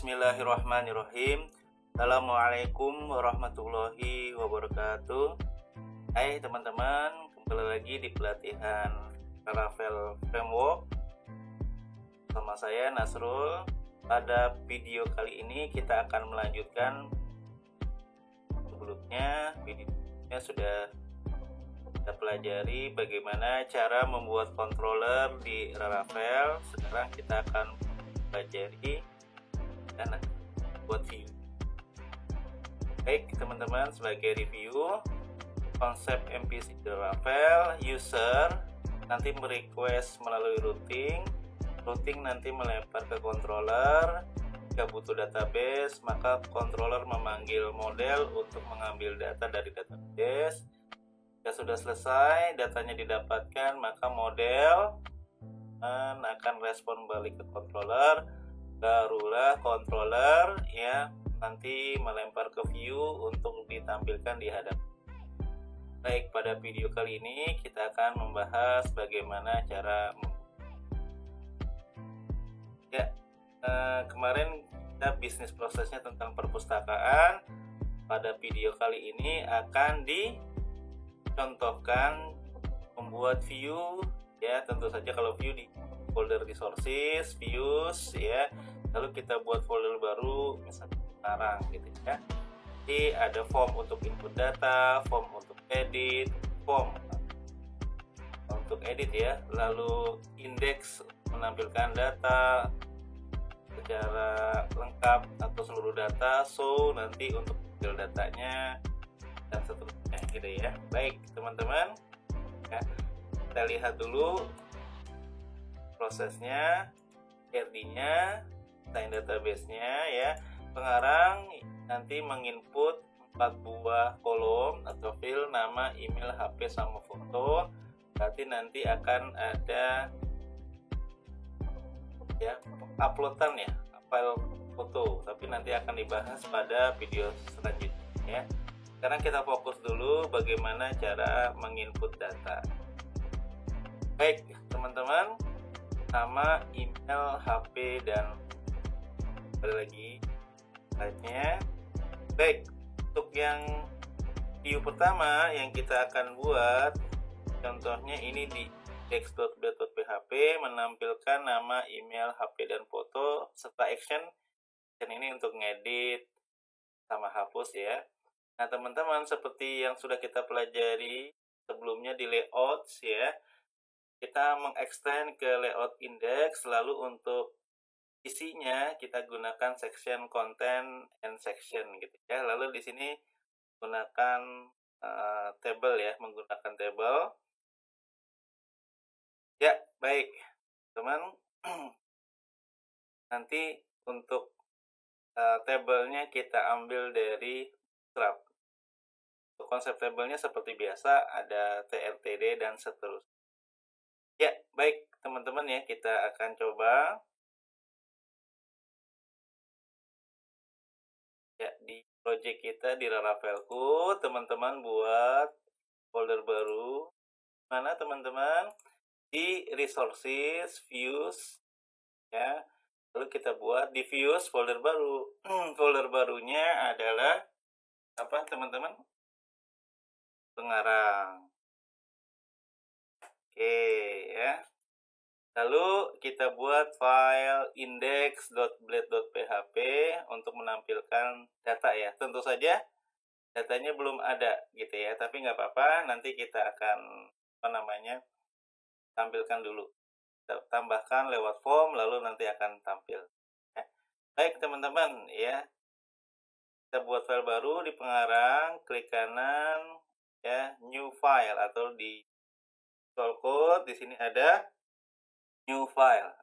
Bismillahirrahmanirrahim. Assalamualaikum warahmatullahi wabarakatuh. Hai teman-teman, kembali lagi di pelatihan Laravel Framework sama saya Nasrul. Pada video kali ini kita akan melanjutkan. Sebelumnya videonya sudah kita pelajari bagaimana cara membuat controller di Laravel. Sekarang kita akan pelajari dan buat view. Baik teman-teman, sebagai review konsep MVC di Laravel, user nanti merequest melalui routing nanti melempar ke controller. Jika butuh database, maka controller memanggil model untuk mengambil data dari database. Jika sudah selesai, datanya didapatkan, maka model akan respon balik ke controller. Barulah controller nanti melempar ke view untuk ditampilkan di hadapan. Baik, pada video kali ini kita akan membahas bagaimana cara kemarin kita bisnis prosesnya tentang perpustakaan. Pada video kali ini akan dicontohkan membuat view, tentu saja kalau view di folder resources, views, lalu kita buat folder baru, misalnya sekarang gitu ya. Jadi ada form untuk input data, form untuk edit, form untuk edit lalu index menampilkan data secara lengkap atau seluruh data, so nanti untuk ambil datanya dan seterusnya gitu ya. Baik teman-teman, kita lihat dulu prosesnya, RD-nya, sign database-nya Pengarang nanti menginput 4 buah kolom atau field, nama, email, HP sama foto. Berarti nanti akan ada uploadan file foto, tapi nanti akan dibahas pada video selanjutnya. Sekarang kita fokus dulu bagaimana cara menginput data. Baik teman-teman, nama, email, HP, dan kembali lagi slide-nya. Baik, untuk yang view pertama yang kita akan buat, contohnya ini di index.blade.php menampilkan nama, email, HP, dan foto serta action. Dan ini untuk ngedit sama hapus Nah teman-teman, seperti yang sudah kita pelajari sebelumnya di layouts kita mengextend ke layout index, lalu untuk isinya kita gunakan section content and section gitu lalu di sini gunakan table menggunakan table. Baik teman, nanti untuk tabelnya kita ambil dari Bootstrap. Untuk konsep tabelnya seperti biasa ada trtd dan seterusnya. Baik teman-teman kita akan coba di project kita di Laravelku. Teman-teman buat folder baru. Mana teman-teman? Di resources, views lalu kita buat di views folder baru. Folder barunya adalah apa teman-teman? Pengarang. Lalu kita buat file index.blade.php untuk menampilkan data Tentu saja datanya belum ada gitu tapi nggak apa-apa, nanti kita akan tampilkan dulu. Kita tambahkan lewat form, lalu nanti akan tampil. Baik teman-teman kita buat file baru di pengarang, klik kanan new file atau di Visual Code. Di sini ada new file.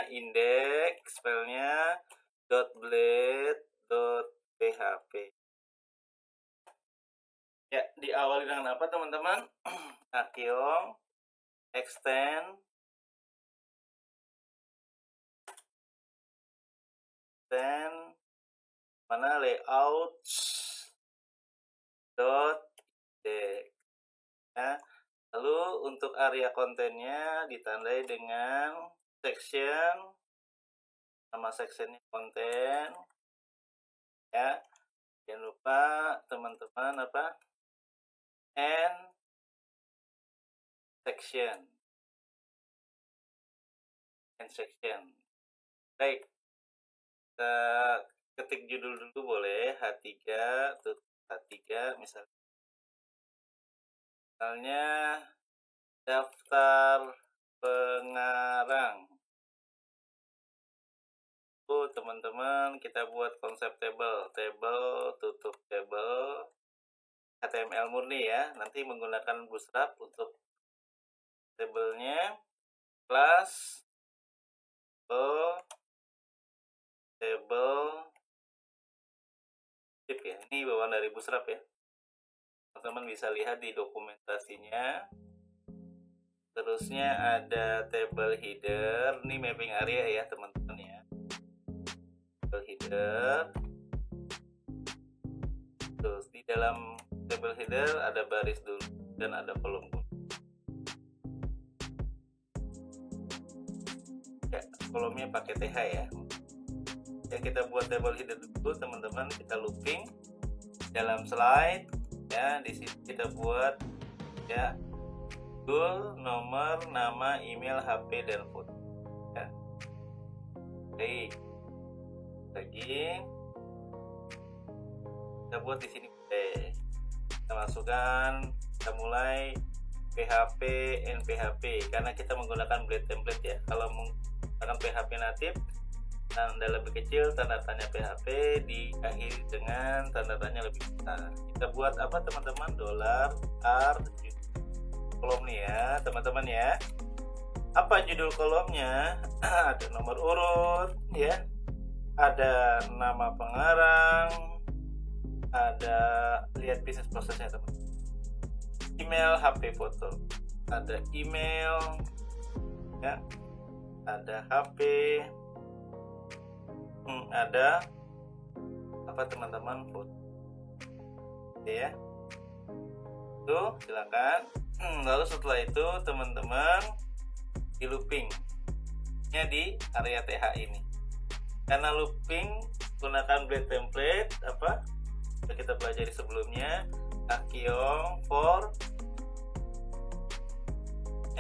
Index, filenya .blade.php. Diawali dengan apa teman-teman? Archeom, extend, layouts .index. Lalu untuk area kontennya ditandai dengan section nama sectionnya konten ya. Jangan lupa teman-teman and section. Baik, kita ketik judul dulu boleh, H3 misalnya daftar pengarang. Teman-teman, kita buat konsep table, tutup table, HTML murni ya. Nanti menggunakan Bootstrap untuk tabelnya, class table tip ya. Ini bawaan dari Bootstrap ya. Teman-teman bisa lihat di dokumentasinya. Terusnya ada table header, ini mapping area ya teman-teman ya. Table header. Terus di dalam table header ada baris dulu dan ada kolom dulu. Ya, kolomnya pakai TH ya. Ya, kita buat table header dulu teman-teman, kita looping dalam slide ya. Di sini kita buat ya judul, nomor, nama, email, HP dan foto ya. Baik, lagi kita buat di sini kita masukkan, kita mulai PHP NPHP karena kita menggunakan blade template ya. Kalau menggunakan PHP natif, tanda lebih kecil, tanda tanya PHP diakhiri dengan tanda tanya lebih besar. Kita buat apa teman-teman? $R kolom nih ya teman-teman ya. Apa judul kolomnya? Ada nomor urut ya, ada nama pengarang, ada lihat bisnis prosesnya teman, email, HP, foto, ada email ya, ada HP, ada apa teman-teman, foto ya. Tuh silakan. Lalu setelah itu teman-teman di looping nya di area TH ini. Karena looping gunakan blade template apa kita pelajari sebelumnya, Akyong for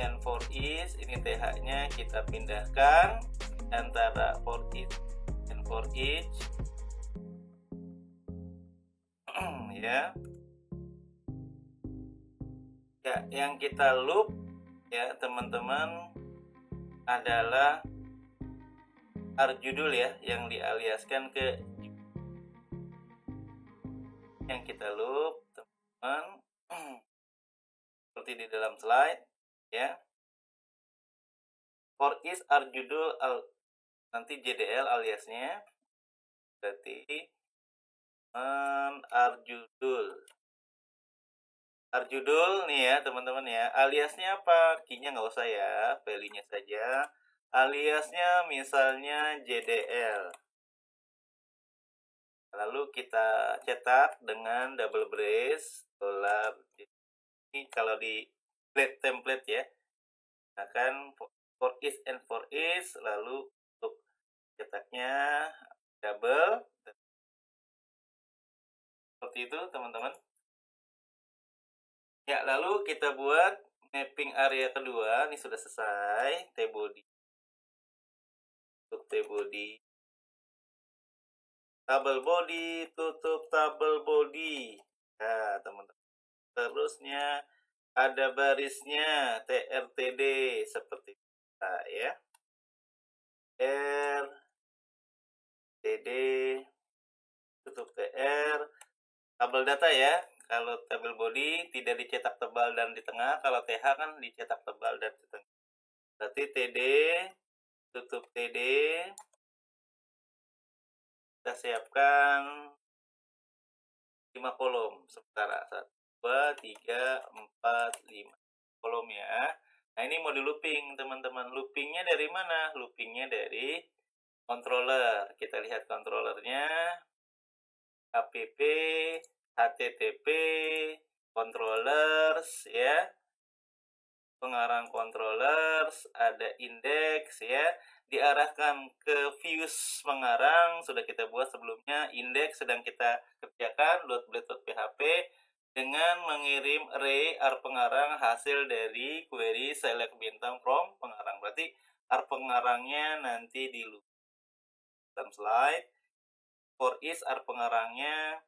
and for is, ini TH nya kita pindahkan antara for is and for each ya. Ya, yang kita loop ya teman-teman adalah judul ya, yang dialiaskan ke yang kita loop teman-teman seperti di dalam slide ya. For is judul nanti JDL aliasnya berarti judul nih ya teman-teman ya. Aliasnya apa? Key-nya nggak usah ya, value-nya saja. Aliasnya misalnya JDL. Lalu kita cetak dengan double brace $. Ini kalau di blade template ya, akan for is and for is, lalu untuk cetaknya double seperti itu teman-teman. Ya, lalu kita buat mapping area kedua. Ini sudah selesai. T-body. Untuk T-body. Tabel body, tutup tabel body. Nah, teman-teman. Terusnya ada barisnya TRTD seperti itu ya. RTD tutup TR. Tabel data ya. Kalau tabel body tidak dicetak tebal dan di tengah, kalau TH kan dicetak tebal dan di tengah. Berarti TD, tutup TD. Kita siapkan 5 kolom sementara. 1, 2, 3, 4, 5 kolom ya. Nah ini mau di looping teman-teman. Loopingnya dari mana? Loopingnya dari controller. Kita lihat controllernya. app HTTP controllers ya. pengarang controllers, ada index ya, diarahkan ke views pengarang sudah kita buat sebelumnya, index sedang kita kerjakan .blade.php dengan mengirim array pengarang hasil dari query select bintang from pengarang. Berarti pengarangnya nanti di loop slide, for each pengarangnya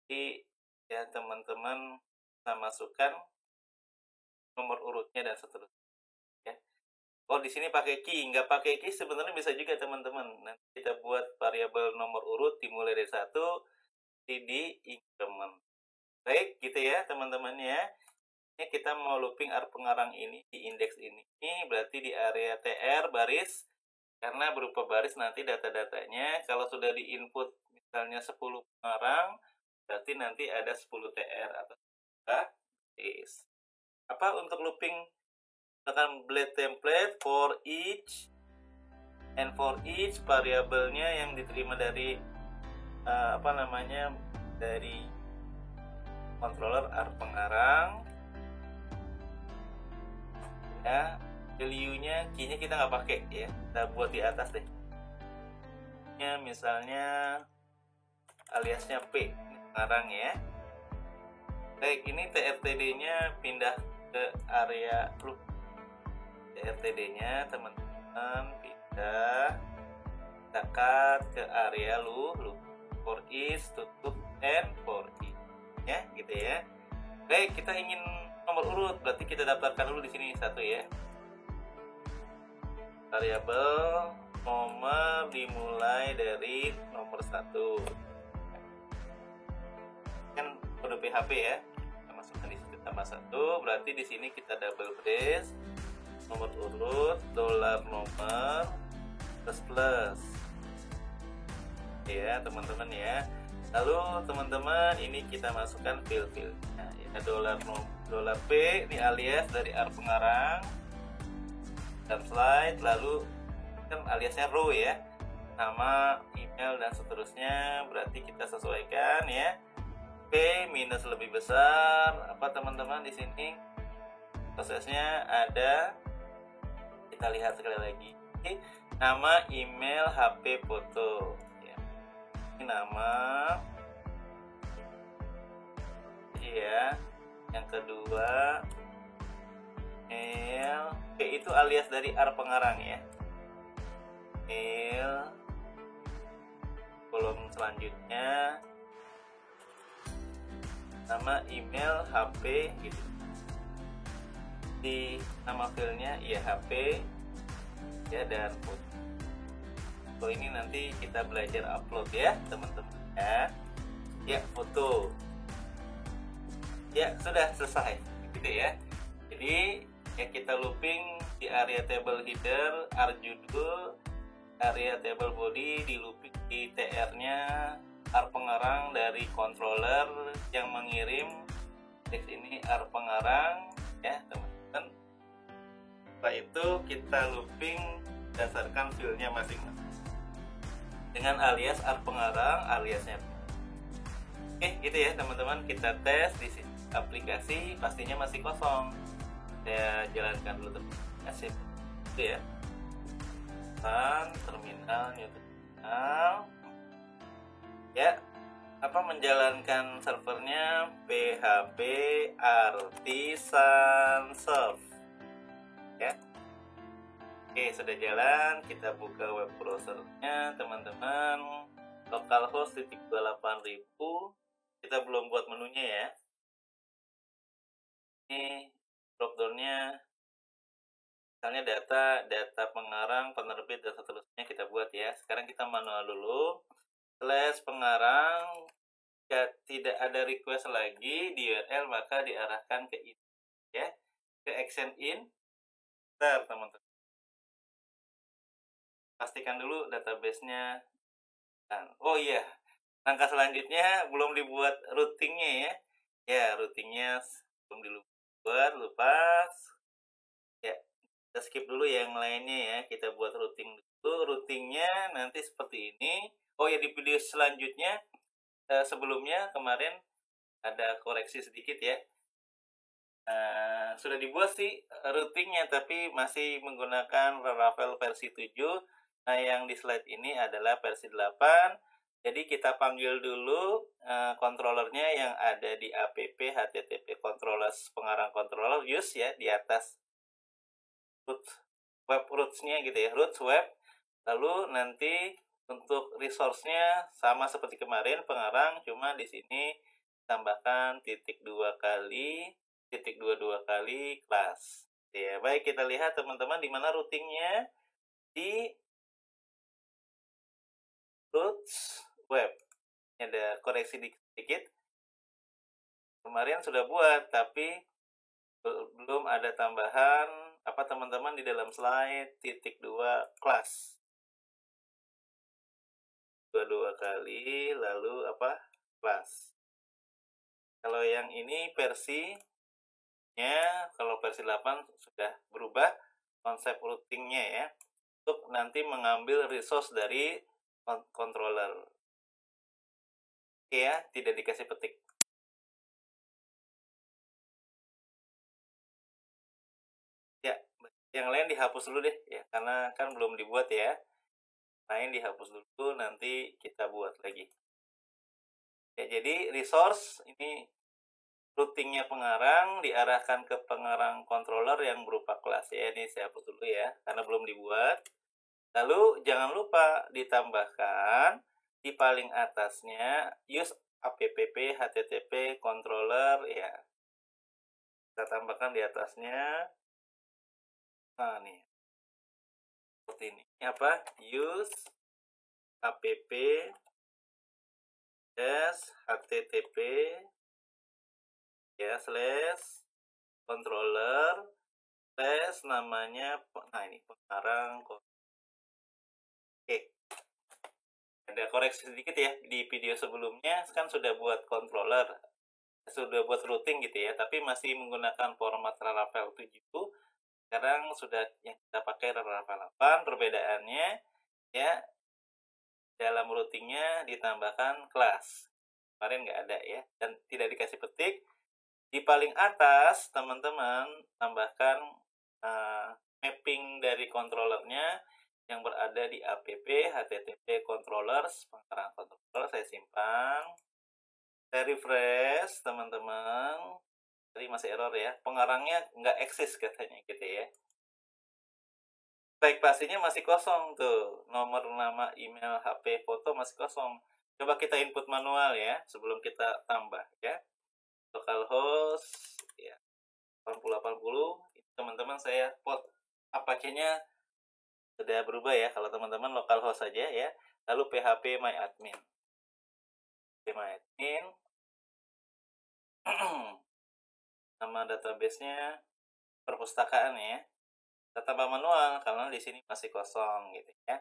di ya teman-teman kita masukkan nomor urutnya dan seterusnya ya. Oh di sini pakai key, nggak pakai key sebenarnya bisa juga teman-teman. Nanti kita buat variabel nomor urut dimulai dari 1 di increment. Baik gitu ya teman-teman ya. Ini kita mau looping pengarang ini di indeks ini berarti di area tr baris, karena berupa baris nanti data-datanya. Kalau sudah di input misalnya 10 pengarang, berarti nanti ada 10 tr atau baris. Apa untuk looping akan blade template for each variabelnya yang diterima dari dari controller pengarang ya. Value-nya key-nya kita nggak pakai ya, kita buat di atas deh ya, misalnya aliasnya P pengarang ya. Baik, ini TRTD-nya pindah ke area loop. TRTD-nya teman-teman pindah dekat ke area loop for each, tutup and for each ya gitu ya. Baik, kita ingin nomor urut, berarti kita daftarkan dulu di sini satu ya. Variabel nomor dimulai dari nomor 1. Kan kode PHP ya. Kita masukkan di situ tambah 1, berarti di sini kita double brace nomor urut $nomor plus ya teman-teman ya. Lalu teman-teman ini kita masukkan fill-fillnya ya, $P ini alias dari pengarang dan slide, lalu kan aliasnya row ya, nama, email dan seterusnya, berarti kita sesuaikan ya. P minus lebih besar apa teman-teman di sini prosesnya ada, kita lihat sekali lagi. Nama, email, HP, foto ya. Ini nama ya. Yang kedua email. Oke, itu alias dari pengarang ya. Email. Kolom selanjutnya nama, email, HP gitu. Di nama filenya ya HP ya, dan foto. Ini nanti kita belajar upload ya teman-teman ya. Ya, foto. Ya, sudah selesai gitu ya. Jadi ya kita looping di area table header, judul, area table body di looping di tr-nya pengarang dari controller yang mengirim teks ini pengarang ya teman-teman. Setelah itu kita looping berdasarkan filenya masing-masing dengan alias pengarang, aliasnya. Oke gitu ya teman-teman, kita tes di sini. Aplikasi pastinya masih kosong, saya jalankan dulu sip itu ya. Terminal new terminal ya, menjalankan servernya PHP Artisan Serve ya. Oke, sudah jalan, kita buka web browsernya teman-teman, localhost 28.000. Kita belum buat menunya ya. Ini dropdownnya misalnya data pengarang, penerbit dan seterusnya kita buat ya. Sekarang kita manual dulu. /pengarang, jika tidak ada request lagi di URL maka diarahkan ke ini ya, ke action in. Bentar teman-teman, pastikan dulu database-nya. Oh iya, langkah selanjutnya belum dibuat routingnya ya. Ya, routingnya belum dibuat, lupa ya. Kita skip dulu yang lainnya ya, kita buat routing dulu. Routingnya nanti seperti ini. Oh ya, di video selanjutnya sebelumnya kemarin ada koreksi sedikit ya. Sudah dibuat sih routingnya, tapi masih menggunakan Laravel versi 7. Nah, yang di slide ini adalah versi 8. Jadi kita panggil dulu controllernya yang ada di app http controllers pengarang controller use ya, di atas root web roots-nya gitu ya, roots web. Lalu nanti untuk resource-nya sama seperti kemarin pengarang, cuma di sini tambahkan ×2 kali kelas. Ya, baik, kita lihat teman-teman di mana routingnya, di roots web. Ini ada koreksi dikit. Kemarin sudah buat, tapi belum ada tambahan apa teman-teman di dalam slide ×2 kelas. 2 kali lalu apa? Kelas. Kalau yang ini versinya, kalau versi 8 sudah berubah konsep routingnya ya, untuk nanti mengambil resource dari controller. Ya, tidak dikasih petik. Ya, yang lain dihapus dulu deh ya, karena kan belum dibuat ya. Lain dihapus dulu, nanti kita buat lagi. Ya, jadi resource ini routingnya pengarang diarahkan ke pengarang controller yang berupa kelas ya. Ini saya hapus dulu ya, karena belum dibuat. Lalu jangan lupa ditambahkan di paling atasnya use app http controller ya. Kita tambahkan di atasnya. Nah, nih. Seperti ini. Ini apa? Use app http ya /controller namanya, nah ini pengarang. Oke, ada koreksi sedikit ya, di video sebelumnya kan sudah buat controller, sudah buat routing gitu ya, tapi masih menggunakan format Laravel 7. Sekarang sudah yang kita pakai Laravel 8. Perbedaannya ya, dalam routingnya ditambahkan kelas. Kemarin nggak ada ya, dan tidak dikasih petik. Di paling atas teman-teman tambahkan mapping dari controllernya yang berada di app http controllers pengarang controller. Saya simpan, saya refresh teman-teman. Tadi masih error ya, pengarangnya nggak eksis katanya gitu ya. Baik, pastinya masih kosong tuh, nomor, nama, email, HP, foto masih kosong. Coba kita input manual ya sebelum kita tambah ya. Localhost ya 8080. Teman-teman saya pot Apache-nya sudah berubah ya. Kalau teman-teman localhost saja ya. Lalu php myadmin. Nama database-nya perpustakaan ya. Kita tambah manual karena di sini masih kosong gitu ya.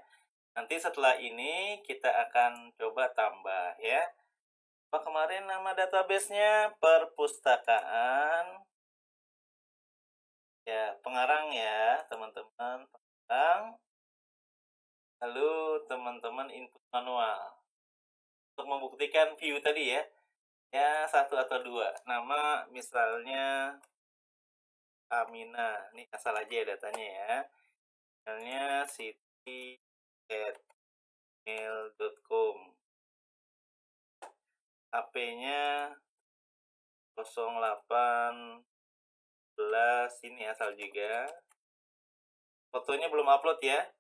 Nanti setelah ini kita akan coba tambah ya. Apa kemarin nama database-nya? Perpustakaan. Ya, pengarang ya, teman-teman, pengarang. Lalu teman-teman input manual. Untuk membuktikan view tadi ya. Ya, 1 atau 2. Nama misalnya Amina. Ini asal aja datanya ya. Misalnya siti@mail.com. HP-nya 0811. Ini asal juga. Fotonya belum upload ya.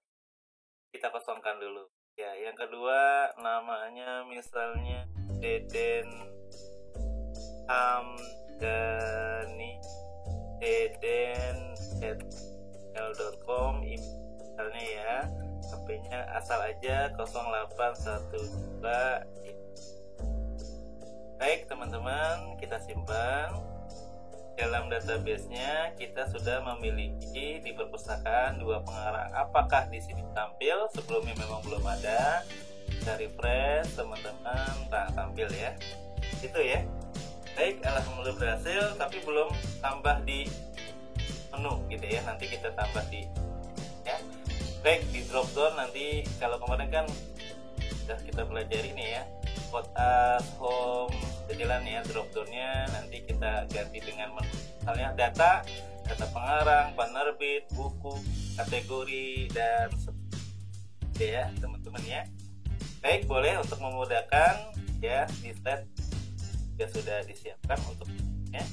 Kita kosongkan dulu. Ya, yang kedua namanya misalnya Deden Hamdani deden@mail.com misalnya ya. HP-nya asal aja 0812. Baik teman-teman, kita simpan. Dalam database-nya kita sudah memiliki di perpustakaan 2 pengarang. Apakah di sini tampil? Sebelumnya memang belum ada. Kita refresh teman-teman. Nah, tampil ya. Itu ya. Baik, alhamdulillah berhasil, tapi belum tambah di menu gitu ya. Nanti kita tambah di ya. Baik, di drop down nanti, kalau kemarin kan sudah kita belajar ini ya. Code as home, jalan ya, drop down-nya nanti kita ganti dengan menu misalnya data pengarang, penerbit, buku, kategori, dan ya teman-teman ya. Baik, boleh untuk memudahkan ya di slide ya sudah disiapkan untuk ya.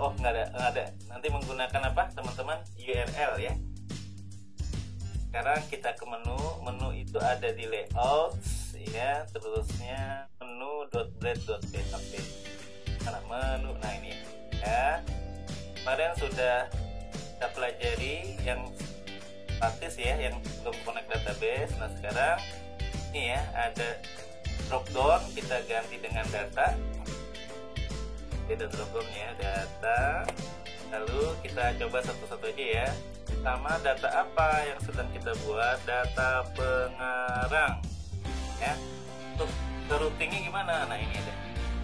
Oh nggak ada. Nanti menggunakan apa teman-teman? URL ya. Sekarang kita ke menu itu ada di layout ya, terusnya menu.blade.php. Mana menu? Nah ini ya. Kemarin sudah kita pelajari yang praktis ya, yang belum connect database. Nah sekarang ini ya ada drop down, kita ganti dengan data. Kita drop down ya, data. Lalu kita coba satu-satu aja ya. Pertama, data apa yang sedang kita buat? Data pengarang ya. Untuk routingnya gimana? Nah ini ada.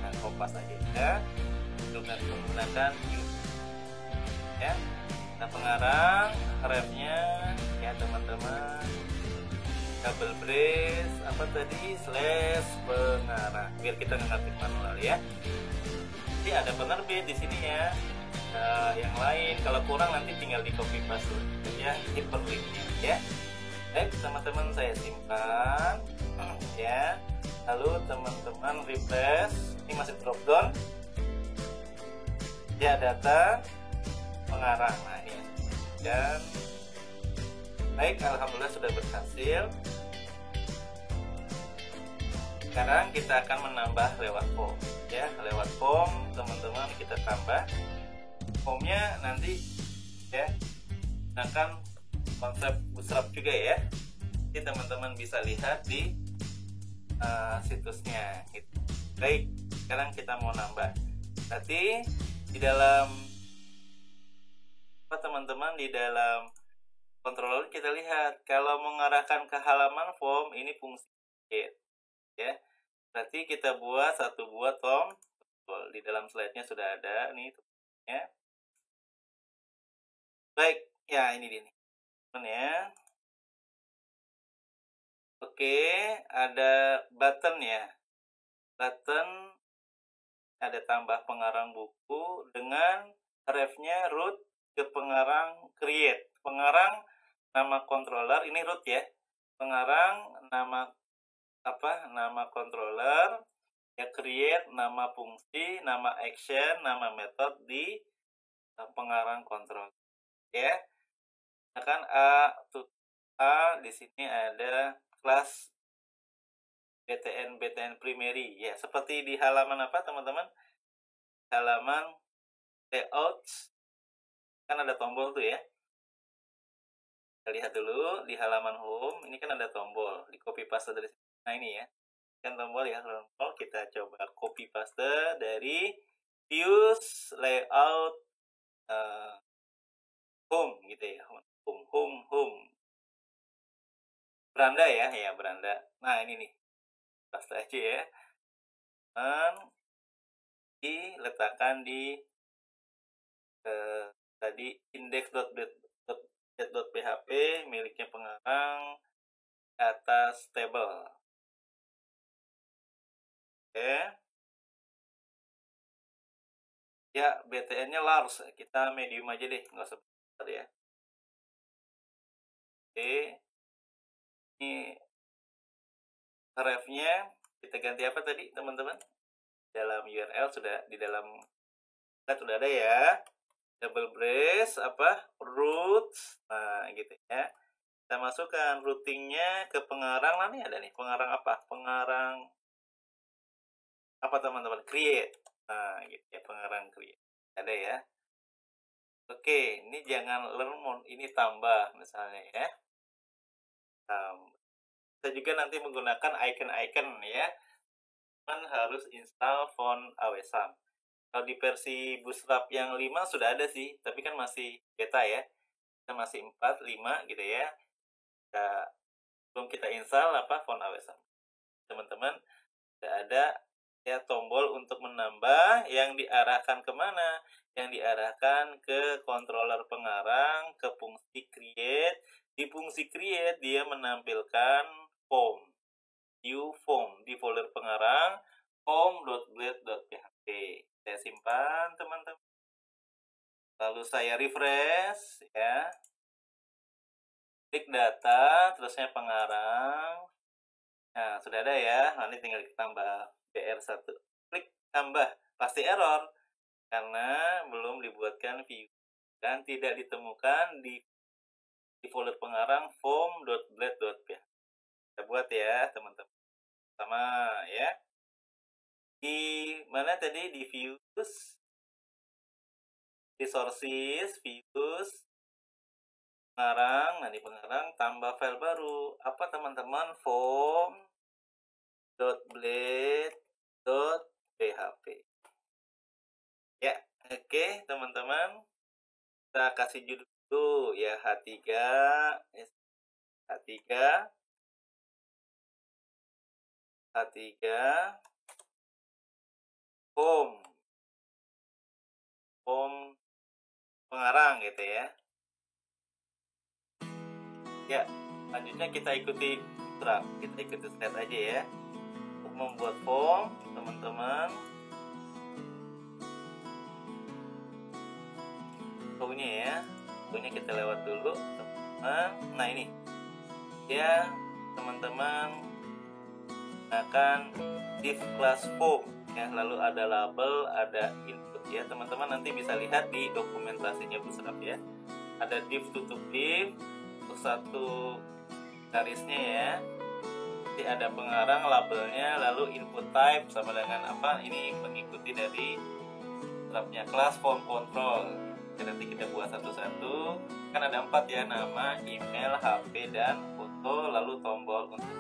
Nah, kompas aja ya. Dengan menggunakan view ya. Data pengarang, refnya ya teman-teman. Double brace apa tadi? Slash pengarang. Biar kita ngerti manual ya. Jadi ada penerbit di sini ya. Yang lain kalau kurang nanti tinggal di copy paste ya hyperlinknya ya. Baik teman-teman, saya simpan ya. Lalu teman-teman refresh, ini masih drop down ya, data pengarang. Nah ini dan baik, alhamdulillah sudah berhasil. Sekarang kita akan menambah lewat form ya, lewat form teman-teman kita tambah. Formnya nanti ya akan konsep Bootstrap juga ya. Jadi teman-teman bisa lihat di situsnya gitu. Baik, sekarang kita mau nambah. Nanti di dalam apa teman-teman, di dalam controller kita lihat kalau mengarahkan ke halaman form ini fungsi create ya. Berarti kita buat satu buah form. Di dalam slide-nya sudah ada nih ya. Baik, ya ini dia nih teman ya. Oke, ada button ya. Button ada tambah pengarang buku dengan refnya root ke pengarang create. Pengarang nama controller, ini root ya. Pengarang nama apa? Nama controller, ya create nama fungsi, nama action, nama method di pengarang controller. Ya, kan A di sini ada kelas BTN primary ya, seperti di halaman apa teman-teman? Halaman layout kan ada tombol tuh ya. Kita lihat dulu di halaman home, ini kan ada tombol, di copy paste dari sini. Nah ini ya, kan tombol ya, tombol. Kita coba copy paste dari views layout home gitu ya, home beranda ya beranda. Nah ini nih paste aja ya, dan diletakkan di tadi index.php miliknya pengarang atas table. Oke ya, BTN-nya large, kita medium aja deh, nggak usah besar ya. Oke, ini refnya kita ganti apa tadi teman-teman? Dalam URL sudah, di dalam sudah ada ya, double brace apa root. Nah gitu ya, kita masukkan routingnya ke pengarang. Nah ini ada nih pengarang apa, pengarang apa teman-teman, create. Nah gitu ya, pengarang create ada ya. Oke, ini jangan learn mode, ini tambah misalnya ya. Kita juga nanti menggunakan icon-icon ya. Man harus install font Awesome. Kalau di versi Bootstrap yang 5 sudah ada sih, tapi kan masih beta ya. Kita masih 4, 5 gitu ya. Belum kita install apa font Awesome. Teman-teman, sudah ada ya tombol untuk menambah yang diarahkan kemana? Yang diarahkan ke controller pengarang, ke fungsi create. Di fungsi create dia menampilkan form view form di folder pengarang form.blade.php. Saya simpan teman-teman. Lalu saya refresh ya. Klik data, terusnya pengarang. Nah, sudah ada ya. Nanti tinggal ditambah BR1. Klik tambah, pasti error karena belum dibuatkan view dan tidak ditemukan di folder pengarang form.blade.php. Kita buat ya, teman-teman. Sama ya. Di mana tadi? Di views, resources, views, pengarang. Nah, di pengarang tambah file baru. Apa teman-teman? form.blade.php. Ya, oke teman-teman. Kita kasih judul dulu ya, H3 form pengarang gitu ya. Ya, selanjutnya kita ikuti slide aja ya. Untuk membuat form, teman-teman, flow-nya kita lewat dulu, teman-teman. Nah ini, ya teman-teman akan div class form ya, lalu ada label, ada input ya. Teman-teman nanti bisa lihat di dokumentasinya Bootstrap ya. Ada div tutup div untuk satu garisnya ya. Nanti ada pengarang, labelnya, lalu input type sama dengan apa? Ini mengikuti dari Bootstrapnya class form control. Nanti kita buat satu-satu. Kan ada 4 ya, nama, email, HP, dan foto, lalu tombol untuk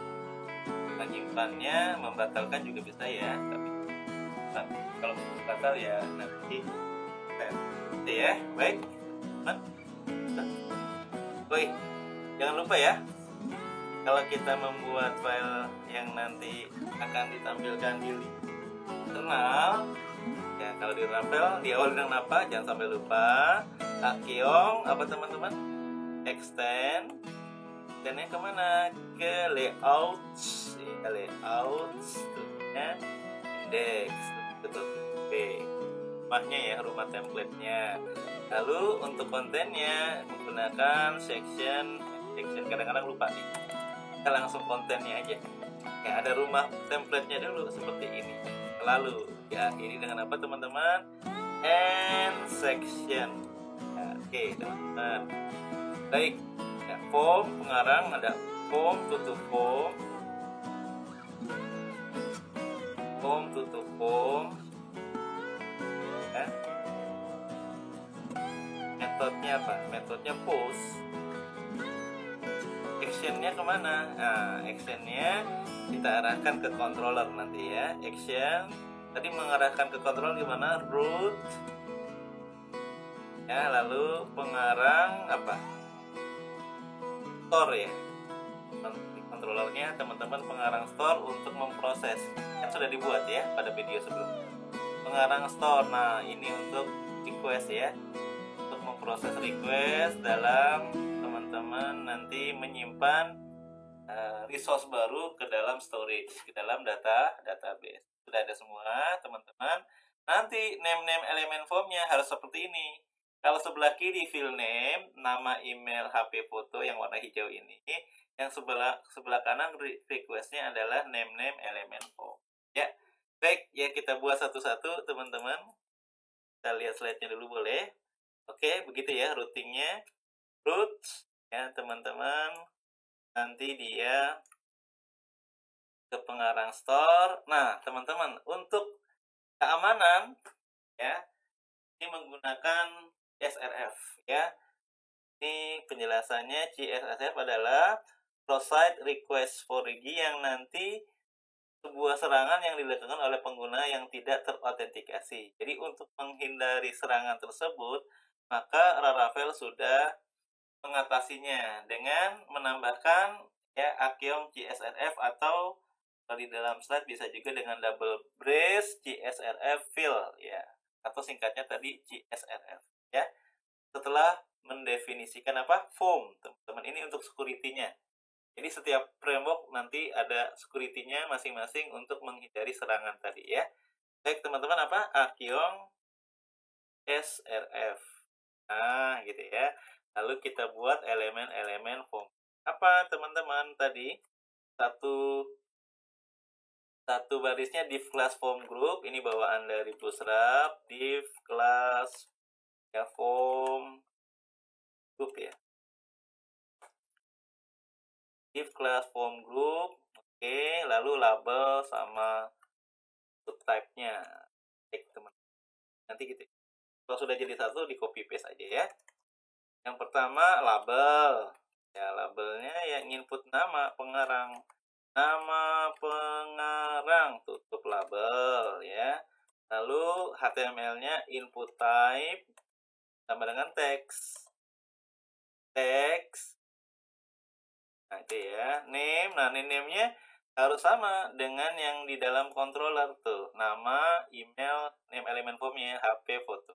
menyimpannya, membatalkan juga bisa ya. Tapi kalau batal ya nanti ya. Baik, teman. Woi, jangan lupa ya, kalau kita membuat file yang nanti akan ditampilkan di internal ya, kalau di Ravel diawali dengan apa? Jangan sampai lupa Akeong apa teman-teman? Extend. Dan yang kemana? Ke layouts ya, layouts ya, index tutup B, rumahnya ya, rumah template-nya. Lalu untuk kontennya menggunakan section kadang-kadang lupa nih, kita langsung kontennya aja ya, ada rumah template-nya dulu seperti ini. Lalu diakhiri dengan apa teman-teman? And section ya, oke teman-teman. Baik ya, form pengarang ada form tutup form tutup form ya. Metodenya apa? Metodenya post. Actionnya kemana? Nah, actionnya kita arahkan ke controller nanti ya. Action tadi mengarahkan ke controller gimana? Root ya, lalu pengarang apa? Store ya. Controllernya teman-teman pengarang store untuk memproses. Kan sudah dibuat ya pada video sebelumnya. Pengarang store. Nah, ini untuk request ya. Untuk memproses request dalam teman-teman nanti menyimpan resource baru ke dalam storage, ke dalam database. Sudah ada semua teman-teman. Nanti name elemen formnya harus seperti ini. Kalau sebelah kiri field name, nama, email, HP, foto yang warna hijau ini. Yang sebelah kanan requestnya adalah name elemen form. Ya, baik ya, kita buat satu-satu teman-teman. Kita lihat slide-nya dulu boleh. Oke, begitu ya routingnya. Root ya teman-teman. Nanti dia ke pengarang store. Nah teman-teman, untuk keamanan ya, ini menggunakan CSRF ya. Ini penjelasannya. CSRF adalah Provide Request for Regi, yang nanti sebuah serangan yang dilakukan oleh pengguna yang tidak terautentikasi. Jadi untuk menghindari serangan tersebut, maka Laravel sudah mengatasinya dengan menambahkan ya Akeong CSRF, atau di dalam slide bisa juga dengan double brace CSRF fill ya, atau singkatnya tadi CSRF ya. Setelah mendefinisikan apa? Form, teman-teman, ini untuk security-nya. Jadi setiap framework nanti ada security-nya masing-masing untuk menghindari serangan tadi ya. Baik teman-teman, apa? Archeon srf. Nah, gitu ya. Lalu kita buat elemen-elemen form. Apa teman-teman tadi? Satu barisnya div class form group, ini bawaan dari Bootstrap, div class ya form group ya. Div class form group, oke, lalu label sama subtype-nya. Baik teman, nanti gitu. Kalau sudah jadi satu, di copy paste aja ya. Yang pertama label, ya labelnya yang input nama pengarang. Nama pengarang, tutup label ya. Lalu HTML-nya input type sama dengan teks. Nah itu ya. Name, nah name-nya harus sama dengan yang di dalam controller tuh. Nama, email, name elemen formnya, HP, foto.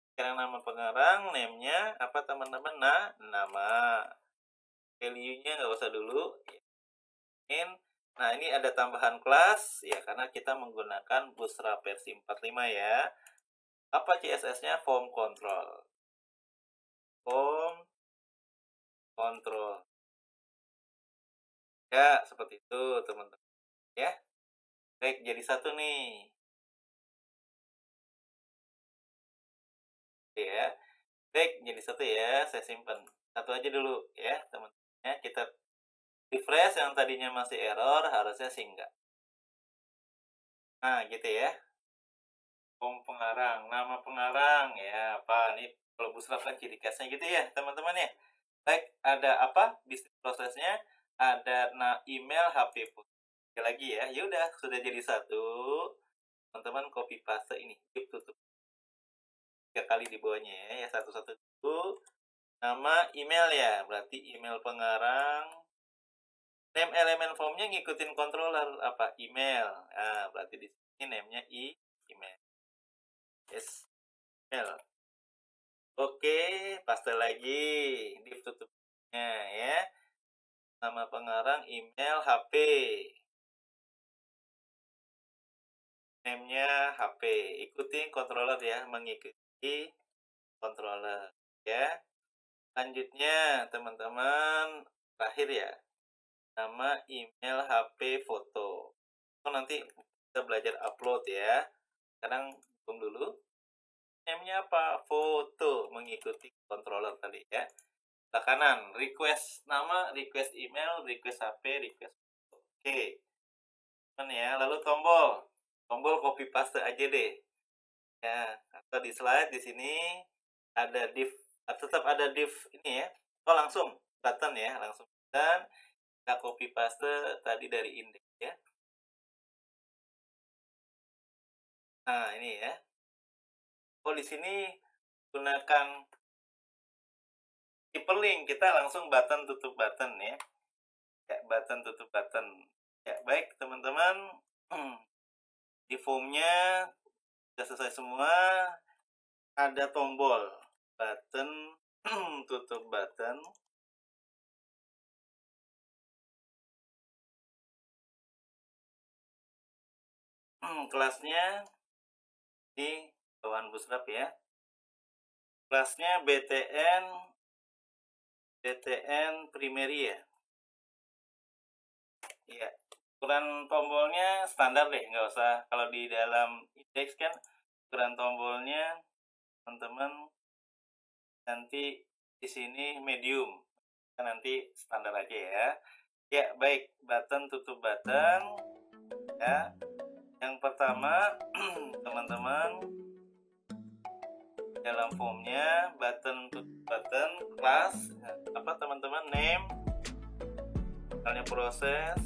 Sekarang nama pengarang, name-nya apa teman-teman? Nah, nama. Value-nya nggak usah dulu. Nah, ini ada tambahan kelas ya karena kita menggunakan Bootstrap versi 45 ya. Apa CSS-nya? Form control. Form control. Ya, seperti itu, teman-teman. Ya. Baik, jadi satu nih. Ya. Baik, jadi satu ya. Saya simpan. Satu aja dulu ya, teman-teman. Ya, kita refresh yang tadinya masih error, harusnya singgah. Nah, gitu ya. Form pengarang, nama pengarang ya apa nih, kalau Bootstrap kan ciri khasnya gitu ya teman-teman ya. Baik, ada apa bisnis prosesnya, ada email, HP, put. Lagi ya, yaudah sudah jadi satu. Teman-teman copy paste ini, tutup 3 kali di bawahnya ya, satu-satu dulu. Nama email ya, berarti email pengarang. Name elemen formnya ngikutin controller apa, email. Nah, berarti di sini name-nya email. Yes, email. Oke, paste lagi div tutupnya ya. Nama pengarang, email, HP. Name-nya HP. Ikuti controller ya, mengikuti controller ya. Lanjutnya teman-teman, terakhir ya. Nama, email, HP, foto. Nanti kita belajar upload ya. Sekarang hitung dulu. Name-nya apa? Foto, mengikuti controller tadi ya. Sebelah kanan, request nama, request email, request HP, request foto. Oke. Ya, lalu tombol copy paste aja deh. Ya, atau di slide di sini ada div, tetap ada div ini ya. Oh, langsung button ya, langsung button. Kita copy paste tadi dari index ya. Nah, ini ya. Oh, di sini gunakan hyperlink, kita langsung button tutup button ya. Ya, button tutup button. Ya, baik teman-teman. Di formnya sudah selesai semua. Ada tombol button tutup button. Kelasnya di bawaan Bootstrap ya. Kelasnya BTN primary ya. Iya. Ukuran tombolnya standar deh, nggak usah. Kalau di dalam index kan ukuran tombolnya teman-teman nanti di sini medium, kan nanti standar aja ya. Ya baik, button tutup button ya. Yang pertama teman-teman dalam formnya button tutup button class apa teman-teman, name, misalnya proses,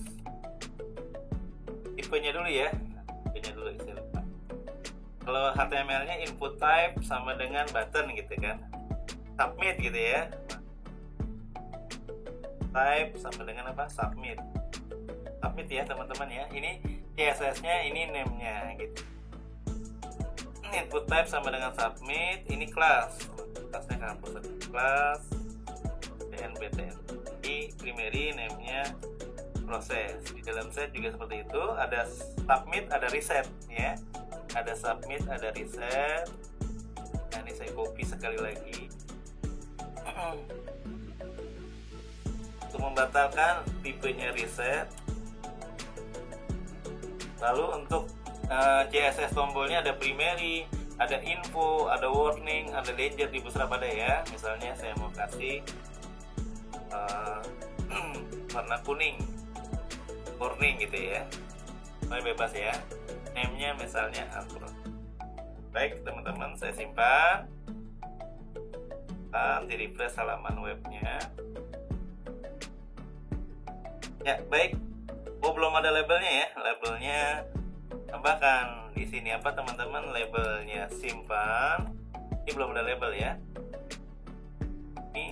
tipenya dulu ya, tipenya dulu saya lupa. Kalau HTML-nya input type sama dengan button gitu kan, submit gitu ya, type sama dengan apa, submit ya teman-teman ya. Ini CSS-nya, ini name-nya gitu. Input type sama dengan submit. Ini kelasnya kampus, kelas BTN ini primary, name-nya proses. Di dalam set juga seperti itu, ada submit, ada reset ya. Ada submit, ada reset. Nah, ini saya copy sekali lagi. Untuk membatalkan tipenya reset. Lalu untuk CSS tombolnya ada primary, ada info, ada warning, ada danger di Bootstrap ada ya. Misalnya saya mau kasih warna kuning, warning gitu ya. Bebas ya. Name-nya misalnya Android. Baik teman-teman, saya simpan. Di refresh halaman webnya. Ya baik. Oh, belum ada labelnya ya. Labelnya tambahkan di sini apa teman-teman, labelnya simpan. Ini belum ada label ya. Ini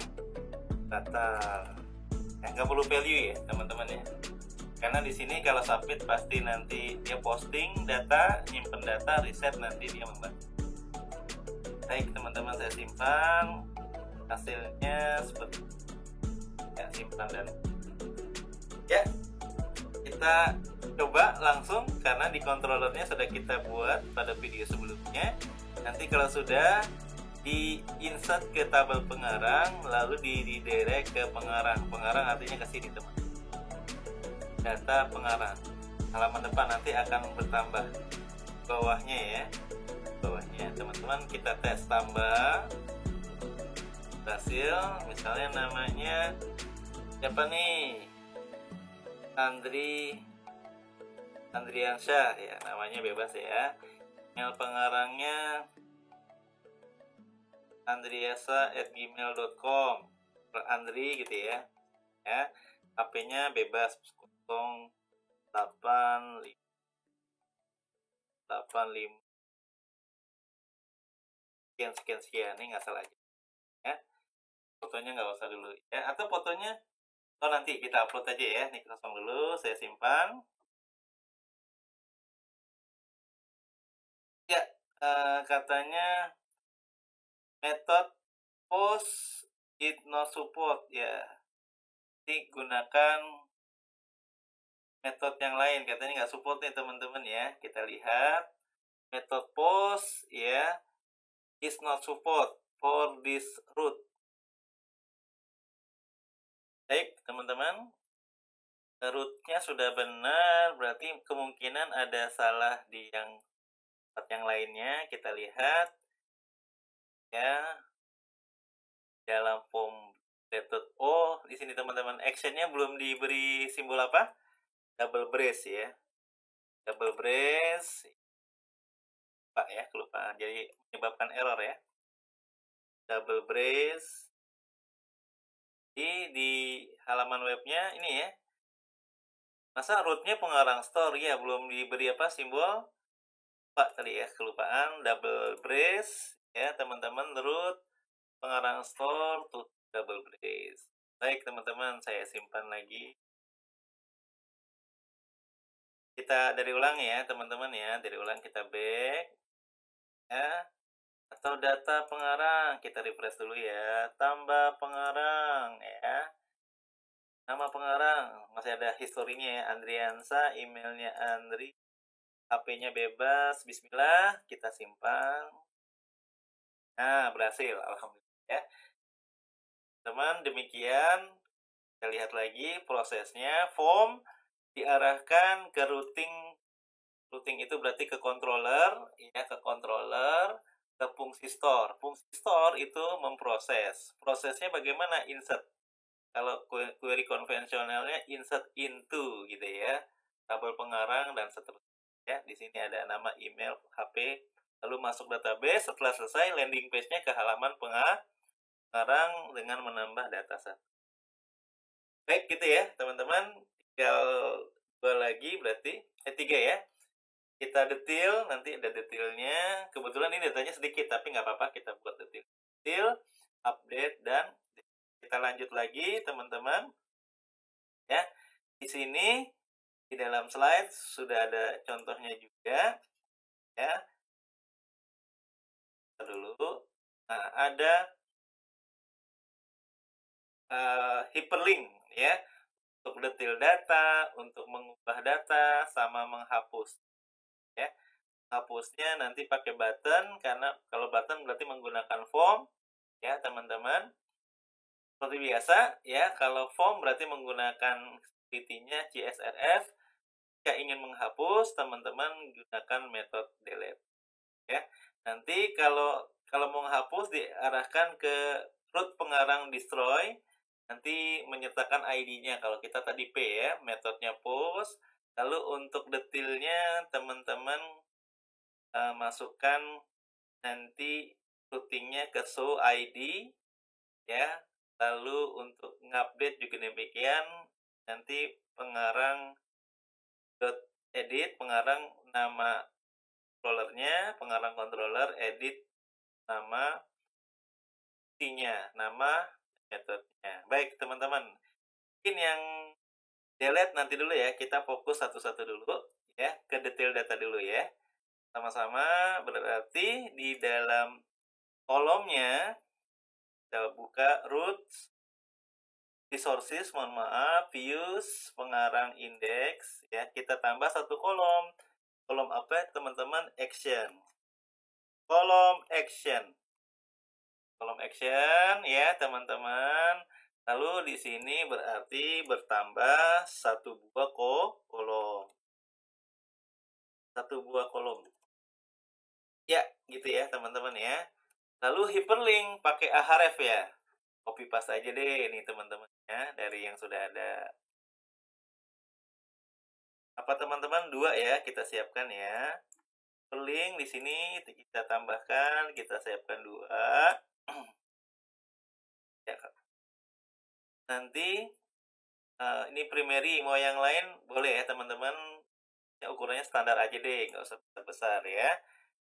data. Nggak perlu value ya teman-teman ya. Karena di sini kalau submit pasti nanti dia posting data, nyimpen data, reset nanti dia membantu. Baik teman-teman, saya simpan. Hasilnya seperti ya, simpan dan ya kita coba langsung karena di controllernya sudah kita buat pada video sebelumnya. Nanti kalau sudah di insert ke tabel pengarang, lalu di redirect ke pengarang. Pengarang artinya ke sini teman. Data pengarang. Halaman depan nanti akan bertambah. Bawahnya ya. Bawahnya teman-teman kita tes tambah. Berhasil. Misalnya namanya siapa nih? Andriansyah ya, namanya bebas ya. Email pengarangnya andriasa@gmail.com per Andri gitu ya. Ya, HP-nya bebas 085 sekian ini nggak salah aja ya. Fotonya nggak usah dulu ya, atau fotonya nanti kita upload aja ya. Ini kosong dulu, saya simpan ya. Katanya method post it not support ya, jadi gunakan metode yang lain. Katanya nggak support nih teman-teman ya. Kita lihat method post ya, is not support for this route. Baik teman-teman, route-nya sudah benar, berarti kemungkinan ada salah di yang lainnya. Kita lihat ya, dalam form method di sini teman-teman, actionnya belum diberi simbol apa, double brace ya, double brace Pak ya, kelupaan, jadi menyebabkan error ya. Double brace di halaman webnya ini ya. Masa rootnya pengarang store ya, belum diberi apa simbol Pak tadi ya, kelupaan. Double brace ya teman-teman, root pengarang store to double brace. Baik teman-teman, saya simpan lagi. Kita dari ulang ya teman-teman ya, dari ulang kita back ya. Atau data pengarang, kita refresh dulu ya. Tambah pengarang ya. Nama pengarang masih ada historinya ya, Andriansa, emailnya Andri, HP-nya bebas. Bismillah, kita simpan. Nah, berhasil, alhamdulillah ya. Teman, demikian kita lihat lagi prosesnya. Form diarahkan ke routing. Routing itu berarti ke controller ya, ke controller, ke fungsi store. Fungsi store itu memproses. Prosesnya bagaimana? Insert. Kalau query konvensionalnya insert into gitu ya, tabel pengarang dan seterusnya. Ya, di sini ada nama, email, HP, lalu masuk database. Setelah selesai, landing page-nya ke halaman pengarang dengan menambah dataset. Baik gitu ya teman-teman. Tinggal 2 lagi berarti 3 ya. Kita detail, nanti ada detailnya. Kebetulan ini datanya sedikit, tapi nggak apa-apa, kita buat detail, update, dan kita lanjut lagi teman-teman ya. Di sini di dalam slide sudah ada contohnya juga ya. Dulu ada hyperlink ya, untuk detail data, untuk mengubah data, sama menghapus. Ya, hapusnya nanti pakai button, karena kalau button berarti menggunakan form, ya teman-teman. Seperti biasa, ya, kalau form berarti menggunakan utility-nya CSRF. Jika ingin menghapus, teman-teman gunakan metode delete. Ya, nanti kalau mau menghapus diarahkan ke root pengarang destroy, nanti menyertakan ID-nya. Kalau kita tadi P ya, metodenya post. Lalu untuk detailnya teman-teman masukkan nanti routingnya ke show ID ya. Lalu untuk ngupdate juga demikian, nanti pengarang edit, pengarang nama controllernya, pengarang controller, edit nama nama metodenya. Baik teman-teman, mungkin yang delete nanti dulu ya, kita fokus satu-satu dulu ya, ke detail data dulu ya. Sama-sama, berarti di dalam kolomnya kita buka root resources, mohon maaf, views, pengarang index ya, kita tambah satu kolom. Kolom apa teman-teman? Action. Kolom action ya teman-teman. Lalu di sini berarti bertambah satu buah kolom. Satu buah kolom. Ya, gitu ya teman-teman ya. Lalu hyperlink pakai ahref ya. Copy paste aja deh ini teman-teman ya, dari yang sudah ada. Apa teman-teman? 2 ya, kita siapkan ya. Hyperlink di sini kita tambahkan, kita siapkan 2. Ya, nanti ini primary, mau yang lain boleh ya teman-teman. Ya, ukurannya standar aja deh, nggak usah besar ya.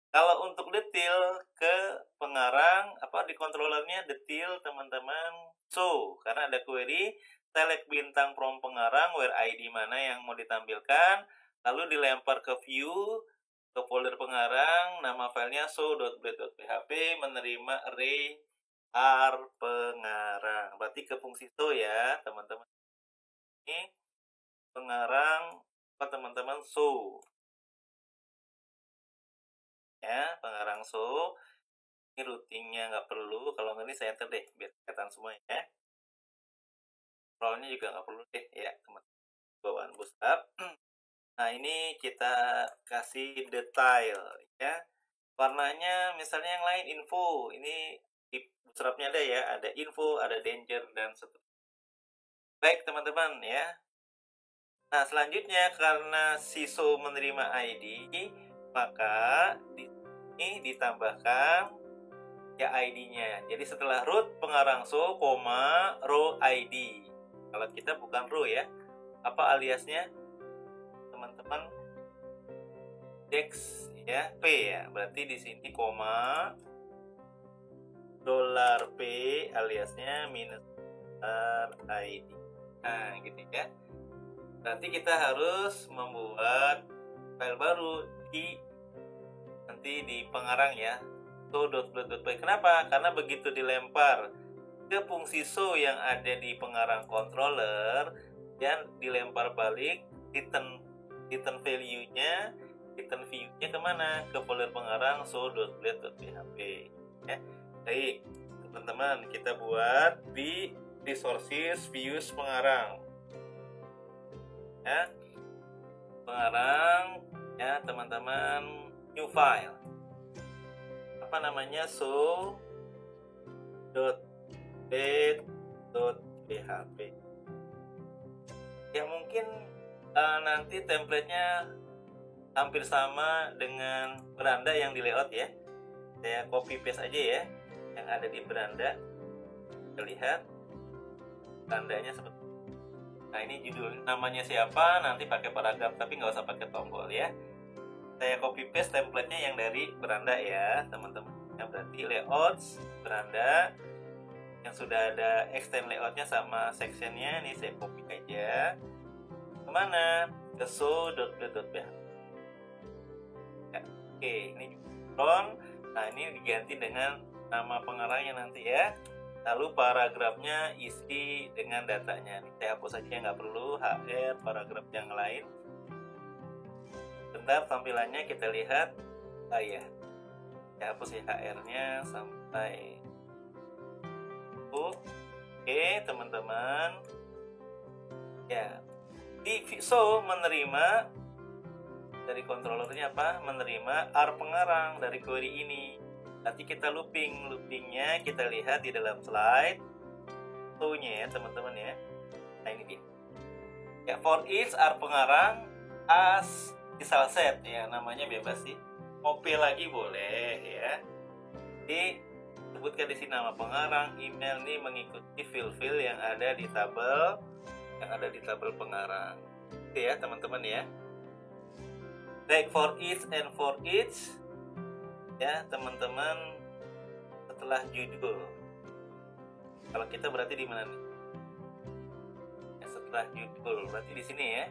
Kalau untuk detail ke pengarang, di controllernya detail teman-teman show, karena ada query select bintang from pengarang, where ID mana yang mau ditampilkan, lalu dilempar ke view, ke folder pengarang, nama filenya show.blade.php, menerima array r pengarang, berarti ke fungsi show ya teman-teman. Ini pengarang teman-teman show ya, pengarang show. Ini routingnya nggak perlu, kalau nggak ini saya enter deh biar kelihatan semua ya. Scrollnya juga nggak perlu deh ya teman-teman, bawaan bootstrap. Nah ini kita kasih detail ya, warnanya misalnya yang lain info, ini di bootstrapnya ada ya, ada info, ada danger, dan seterusnya. Baik teman-teman ya. Nah selanjutnya, karena si show menerima ID, maka di sini ditambahkan ya ID-nya. Jadi setelah root pengarang show, row ID. Kalau kita bukan row ya, apa aliasnya teman-teman? Index ya, P ya. Berarti di sini $P aliasnya minus ID. Nah gitu ya. Berarti kita harus membuat file baru nanti di pengarang ya, show.blade.py. Kenapa? Karena begitu dilempar ke fungsi show yang ada di pengarang controller dan dilempar balik, return value-nya kemana? Ke folder pengarang show.blade.php ya. Baik teman-teman, kita buat di resources views pengarang ya, pengarang ya teman-teman, new file, apa namanya, show.blade.php ya. Mungkin nanti template-nya hampir sama dengan beranda yang di layout ya, saya copy paste aja ya yang ada di beranda. Kita lihat berandanya seperti. Nah ini judul namanya siapa, nanti pakai paragraf tapi nggak usah pakai tombol ya. Saya copy paste template-nya yang dari beranda ya teman-teman. Yang berarti layouts beranda yang sudah ada extend layoutnya sama sectionnya, ini saya copy aja. Kemana? Ke show.blade.php ya. Oke, ini front. Nah ini diganti dengan nama pengarangnya nanti ya. lalu paragrafnya isi dengan datanya. Ini saya hapus saja, nggak perlu HR paragraf yang lain. Bentar, tampilannya kita lihat. Ya, saya hapus ya HR-nya sampai oke teman-teman ya. Di so menerima dari controllernya apa? Menerima R pengarang dari query ini. Nanti kita loopingnya kita lihat di dalam slide so-nya ya teman-teman ya. Nah ini dia ya, for each R pengarang as misal set ya, namanya bebas sih, OP lagi boleh ya. Disebutkan di sini nama pengarang, email nih mengikuti fill-fill yang ada di tabel pengarang itu ya teman-teman ya. Baik, for each and for each ya teman-teman. Setelah judul, kalau kita berarti di mana nih ya, setelah judul berarti di sini ya.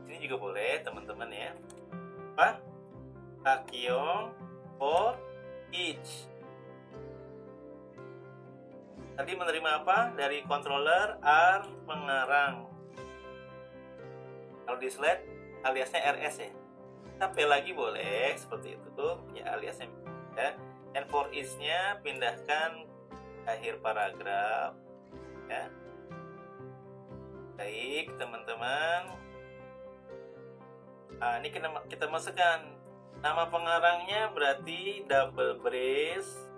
Sini juga boleh teman-teman ya. Apa? Takyong for each. Tadi menerima apa? Dari controller R pengarang. Kalau di slide aliasnya RS ya. Sampai lagi boleh seperti itu tuh ya aliasnya ya. And for each-nya pindahkan akhir paragraf ya. Baik teman-teman. Nah, ini kita masukkan nama pengarangnya berarti double brace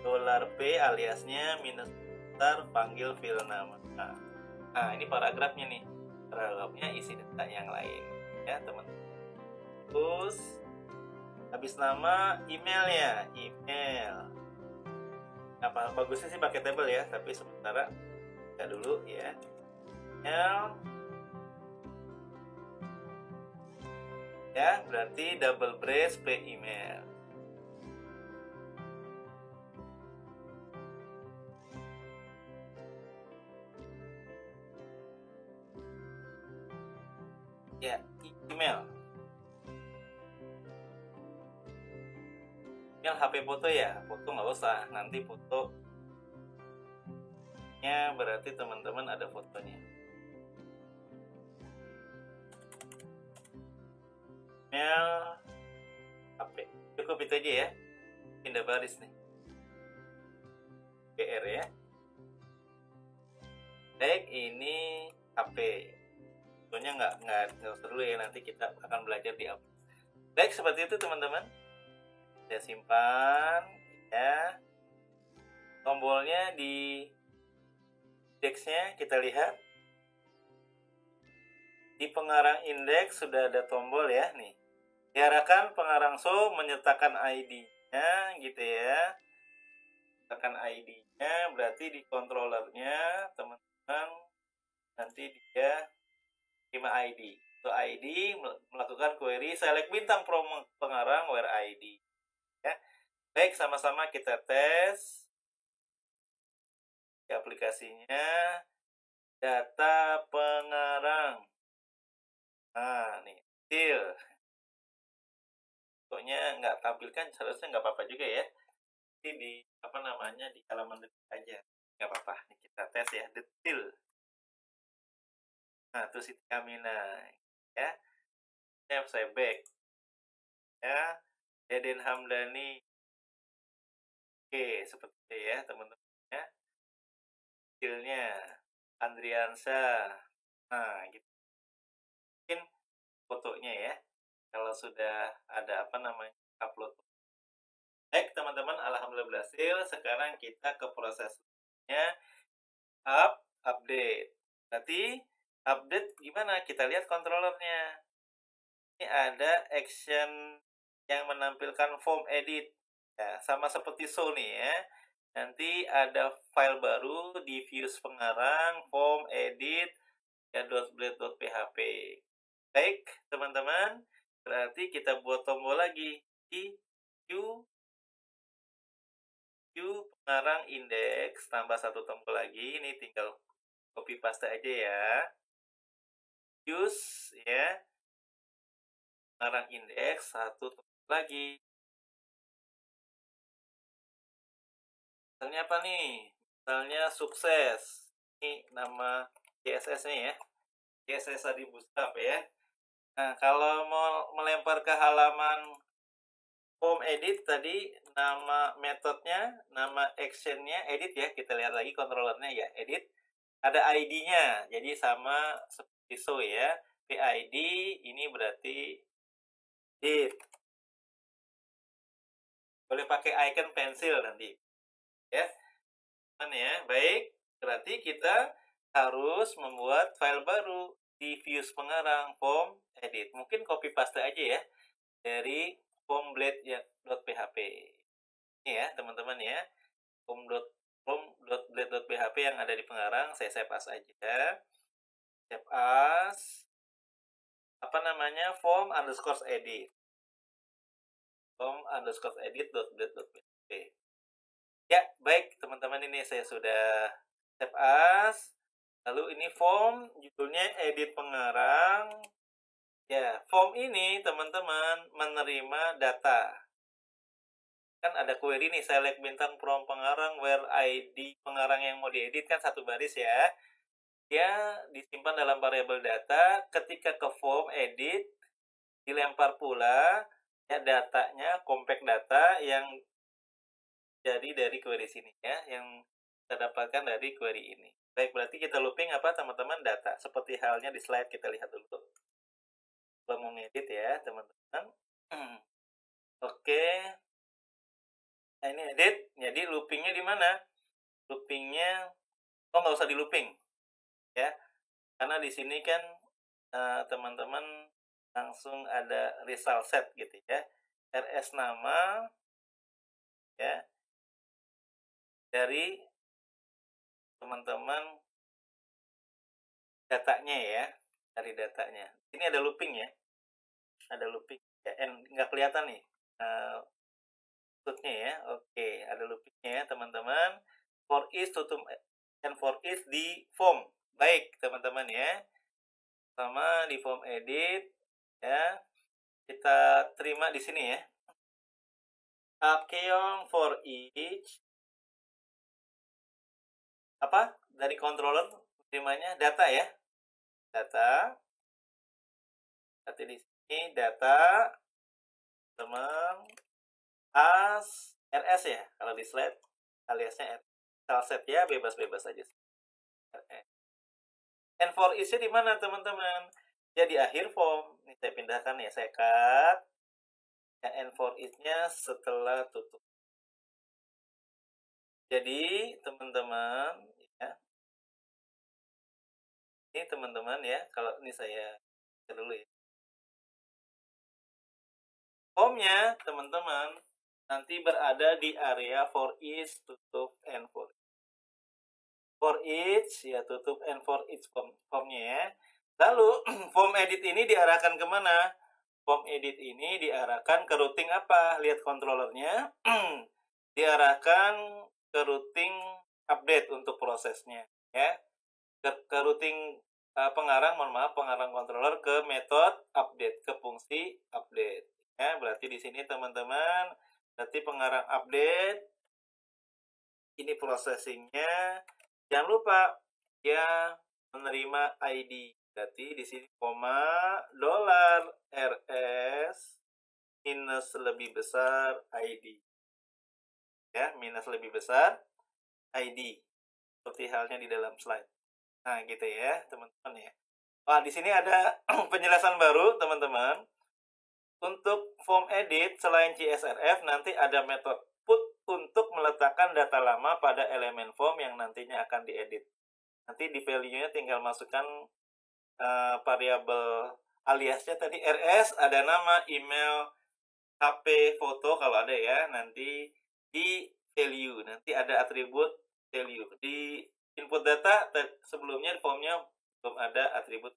$P aliasnya minus besar panggil fill nama. Nah ini paragrafnya nih. Paragrafnya isi data yang lain ya teman-teman. Terus habis nama emailnya, email. Apa bagusnya sih pakai table ya, tapi sementara kita dulu ya. Email ya, berarti double brace P email. Ya, email. Email HP foto ya, foto nggak usah, nanti fotonya berarti teman-teman ada fotonya. Email HP, cukup itu aja ya, pindah baris nih. BR ya. Baik, ini HP. Fotonya nggak usah dulu ya, nanti kita akan belajar di apa. Baik, seperti itu teman-teman. Saya simpan ya. Tombolnya di indeksnya kita lihat. Di pengarang indeks sudah ada tombol ya nih. Diarahkan pengarang so menyertakan ID-nya gitu ya. Menyertakan ID-nya berarti di controllernya teman-teman nanti dia terima ID. Untuk ID melakukan query select bintang pengarang where ID. Ya. Baik, sama-sama kita tes di aplikasinya data pengarang. Nah, nih, still. Pokoknya nggak tampilkan, seharusnya nggak apa-apa juga ya. Ini di apa namanya di halaman detik aja, nggak apa-apa. Nih kita tes ya, detail. Nah, terus itu Kamina, ya. Saya back, ya. Deden Hamdani. Oke, seperti itu ya teman-teman ya. Skillnya Andriansa. Nah, gitu. Mungkin fotonya ya. Kalau sudah ada apa namanya upload. Baik teman-teman, alhamdulillah berhasil. Sekarang kita ke prosesnya update. Berarti update gimana? Kita lihat controllernya. Ini ada action yang menampilkan form edit. Ya, sama seperti so nih ya. Nanti ada file baru di views pengarang, form edit, ya .blade.php. Baik teman-teman, berarti kita buat tombol lagi di view pengarang indeks, tambah satu tombol lagi. Ini tinggal copy paste aja ya. Views ya, pengarang indeks, satu tombol lagi. Misalnya apa nih? Misalnya sukses. Ini nama CSS-nya ya. CSS tadi Bootstrap ya. Nah, kalau mau melempar ke halaman form edit tadi, nama metodenya, nama actionnya edit ya. Kita lihat lagi controllernya ya, edit. Ada ID-nya, jadi sama seperti so ya. PID ini berarti edit. Boleh pakai icon pensil nanti ya. Ya, baik. Berarti kita harus membuat file baru di views pengarang form edit. Mungkin copy paste aja ya dari form.blade.php. Ini ya, teman-teman ya. form.blade.php yang ada di pengarang saya save as aja. Save as apa namanya? form_edit. form_edit.blade.php. Ya, baik teman-teman, ini saya sudah save as. Lalu ini form, judulnya edit pengarang. Ya, form ini teman-teman menerima data. Kan ada query nih, select bintang from pengarang where ID pengarang yang mau diedit kan satu baris ya. Dia disimpan dalam variabel data. Ketika ke form edit, dilempar pula ya datanya, compact data yang jadi dari query sini ya, yang kita dapatkan dari query ini. Baik, berarti kita looping apa teman-teman? Data. Seperti halnya di slide, kita lihat dulu. Kalau mau ngedit ya teman-teman. Oke. Nah, ini edit. Jadi loopingnya di mana? Loopingnya, nggak usah di looping ya, karena di sini kan teman-teman langsung ada result set gitu ya. RS nama ya dari teman-teman datanya ya, dari datanya. Ini ada looping ya, ada looping ya, nggak kelihatan nih tutupnya ya. Oke, ada loopingnya ya teman-teman. For each tutup and for each di form. Baik teman-teman ya, sama di form edit ya, kita terima di sini ya. Akeong for each apa dari controller terimanya data ya, data. Berarti di sini data teman as rs ya, kalau di slide aliasnya set ya, bebas-bebas aja. And for each di mana teman-teman? Ya di akhir form. Ini saya pindahkan ya, saya cut. Ya, and for each-nya setelah tutup. Jadi teman-teman ya, ini teman-teman ya, kalau ini saya dulu ya. Formnya teman-teman nanti berada di area for each, tutup, and for each ya, tutup, and for each formnya ya. Lalu form edit ini diarahkan kemana? Form edit ini diarahkan ke routing apa? Lihat controllernya. Diarahkan ke routing update untuk prosesnya ya. Ke routing pengarang, pengarang controller ke metode update, ke fungsi update ya. Berarti di sini teman-teman, berarti pengarang update ini processingnya, jangan lupa ya menerima ID. Berarti di sini koma $rs minus lebih besar ID ya, minus lebih besar ID seperti halnya di dalam slide. Nah gitu ya teman-teman ya. Wah, di sini ada penjelasan baru teman-teman. Untuk form edit selain CSRF nanti ada metode put untuk meletakkan data lama pada elemen form yang nantinya akan diedit. Nanti di value-nya tinggal masukkan variabel aliasnya tadi rs, ada nama, email, HP, foto kalau ada ya. Nanti di value nanti ada atribut value. Di input data sebelumnya formnya belum ada atribut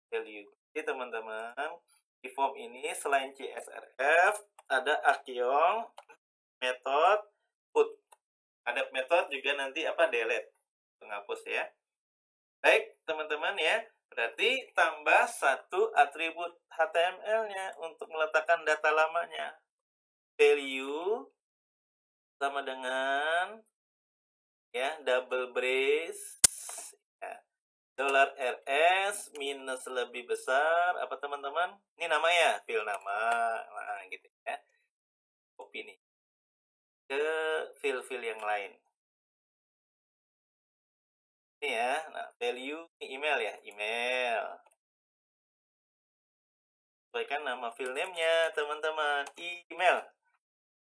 value. Jadi teman-teman, di form ini selain CSRF ada Akeong, method put. Ada method juga nanti apa, delete, penghapus ya. Baik teman-teman ya, berarti tambah satu atribut HTML-nya untuk meletakkan data lamanya. Value sama dengan ya, double brace, ya, dolar RS minus lebih besar apa teman-teman? Ini nama ya, file nama, nah gitu ya. Copy nih ke file-file yang lain. Ini ya, nah value email ya, email. Sesuaikan nama file name-nya teman-teman, email.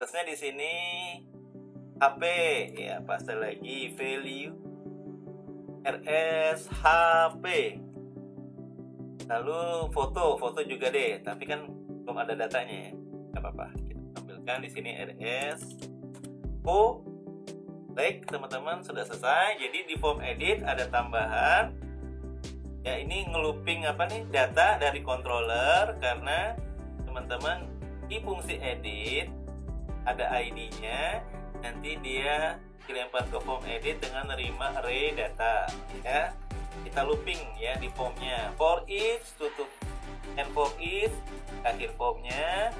Terusnya di sini HP ya, paste lagi value RS HP. Lalu foto juga deh, tapi kan belum ada datanya ya. Gak apa-apa, kita tampilkan di sini RS. Oh, baik teman-teman, sudah selesai. Jadi di form edit ada tambahan. Ya, ini ngelooping apa nih, data dari controller, karena teman-teman di fungsi edit ada ID-nya, nanti dia dilempar ke form edit dengan menerima array data ya. Kita looping ya di formnya, for each tutup and for each akhir formnya,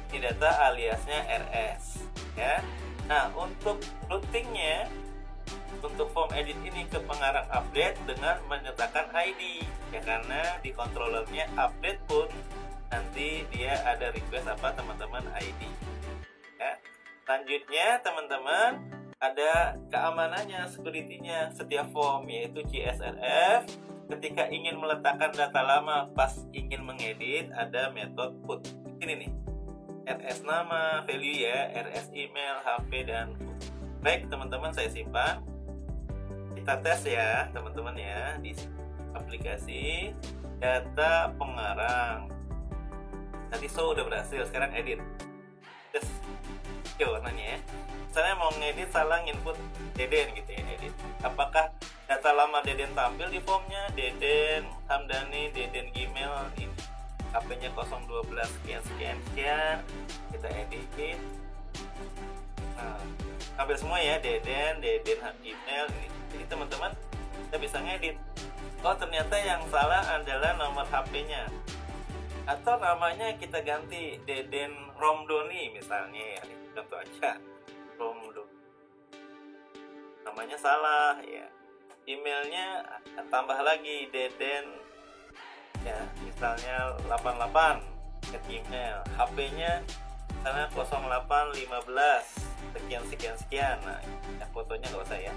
ini data aliasnya RS ya. Nah, untuk routingnya untuk form edit ini ke pengarang update dengan menyertakan ID ya, karena di controllernya update pun nanti dia ada request apa teman-teman, ID ya. Selanjutnya teman-teman ada keamanannya, security-nya setiap form, yaitu CSRF. Ketika ingin meletakkan data lama pas ingin mengedit, ada metode put. Ini nih, RS nama, value ya, RS email, HP, dan put. Baik teman-teman, saya simpan. Kita tes ya teman-teman ya di aplikasi data pengarang. Tadi show udah berhasil, sekarang edit. Tes warnanya ya. Misalnya mau ngedit salah input Deden gitu ya, edit. Apakah data lama Deden tampil di formnya? Deden Hamdani, Deden Gmail, ini HP-nya 012 sekian. Kita edit. Nah, tampil semua ya, Deden Gmail ini. Jadi teman-teman kita bisa ngedit. Oh, ternyata yang salah adalah nomor HP-nya. Atau namanya kita ganti Deden Romdoni misalnya ya. Contoh aja, Romdoni. Namanya salah ya. Emailnya tambah lagi Deden ya, misalnya 88 email. HP-nya misalnya 0815 sekian. Nah, ya, fotonya nggak usah ya.